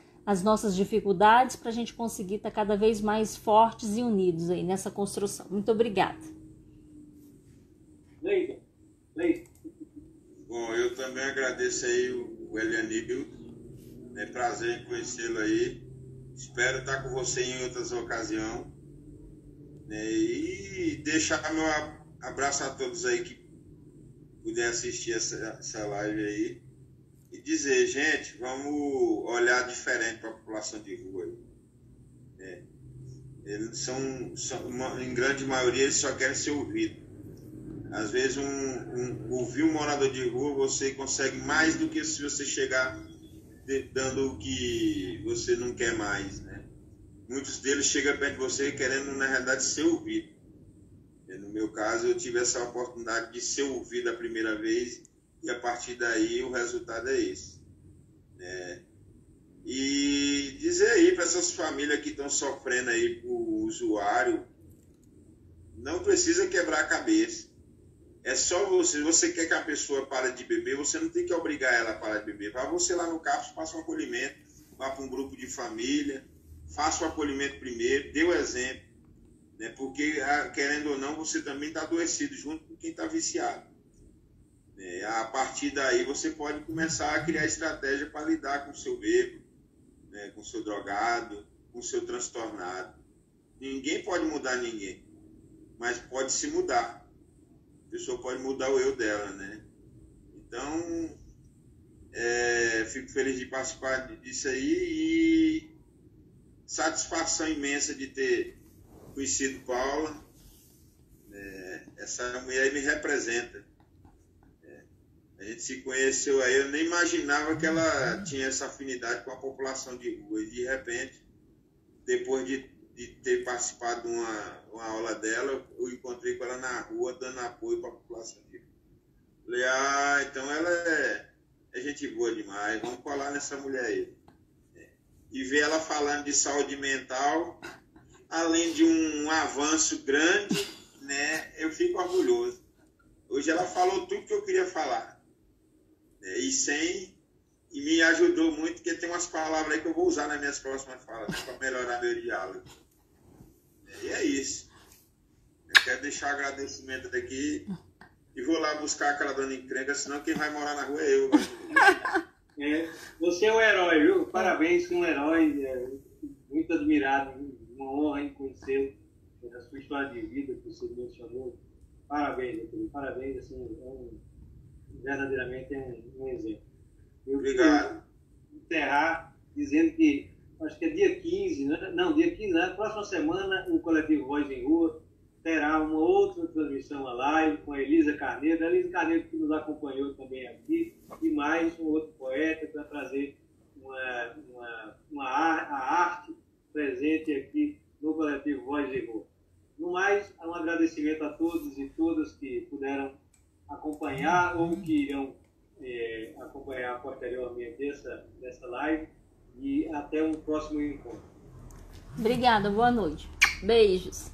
dificuldades para a gente conseguir estar cada vez mais fortes e unidos aí nessa construção. Muito obrigada. Leite. Bom, eu também agradeço aí o Elianildo. É prazer em conhecê-lo aí. Espero estar com você em outras ocasiões. E deixar meu abraço a todos aí que puder assistir essa live aí. E dizer, gente, vamos olhar diferente para a população de rua. Eles em grande maioria, eles só querem ser ouvidos. Às vezes, ouvir um morador de rua, você consegue mais do que se você chegar dando o que você não quer mais, né? Muitos deles chegam perto de você querendo, na realidade, ser ouvido. No meu caso, eu tive essa oportunidade de ser ouvido a primeira vez e, a partir daí, o resultado é esse. E dizer aí para essas famílias que estão sofrendo aí por usuário, não precisa quebrar a cabeça. É só você quer que a pessoa pare de beber, você não tem que obrigar ela a parar de beber. Vá você lá no CAPS, faça um acolhimento, vá para um grupo de família, faça o acolhimento primeiro, dê o exemplo, né? Porque, querendo ou não, você também está adoecido junto com quem está viciado. A partir daí, você pode começar a criar estratégia para lidar com o seu bêbado, né? Com o seu drogado, com o seu transtornado. Ninguém pode mudar ninguém, mas pode se mudar. A pessoa pode mudar o eu dela, né? Então, fico feliz de participar disso aí e satisfação imensa de ter conhecido Paula. Essa mulher me representa. A gente se conheceu aí, eu nem imaginava que ela tinha essa afinidade com a população de rua. E, de repente, depois de ter participado de uma aula dela, eu encontrei com ela na rua, dando apoio para a população de rua. Falei, então ela é gente boa demais, vamos colar nessa mulher aí. E ver ela falando de saúde mental, além de um avanço grande, né, eu fico orgulhoso. Hoje ela falou tudo que eu queria falar. E me ajudou muito, porque tem umas palavras aí que eu vou usar nas minhas próximas falas, para melhorar meu diálogo. E é isso. Eu quero deixar um agradecimento daqui e vou lá buscar aquela dona encrenca, senão quem vai morar na rua é eu. Você é um herói, viu? Parabéns, um herói, muito admirado, uma honra em conhecê-lo, a sua história de vida que você mencionou. Parabéns, doutor. Parabéns, assim, verdadeiramente é um exemplo. Obrigado. Encerrar dizendo que, acho que é dia 15, dia 15, na próxima semana, o Coletivo Voz em Rua terá uma outra transmissão, uma live com a Elisa Carneiro. A Elisa Carneiro que nos acompanhou também aqui, e mais um outro poeta para trazer a arte presente aqui no Coletivo Voz em Rua. No mais, um agradecimento a todos e todas que puderam acompanhar ou que irão acompanhar posteriormente dessa live, e até um próximo encontro. Obrigada, boa noite. Beijos.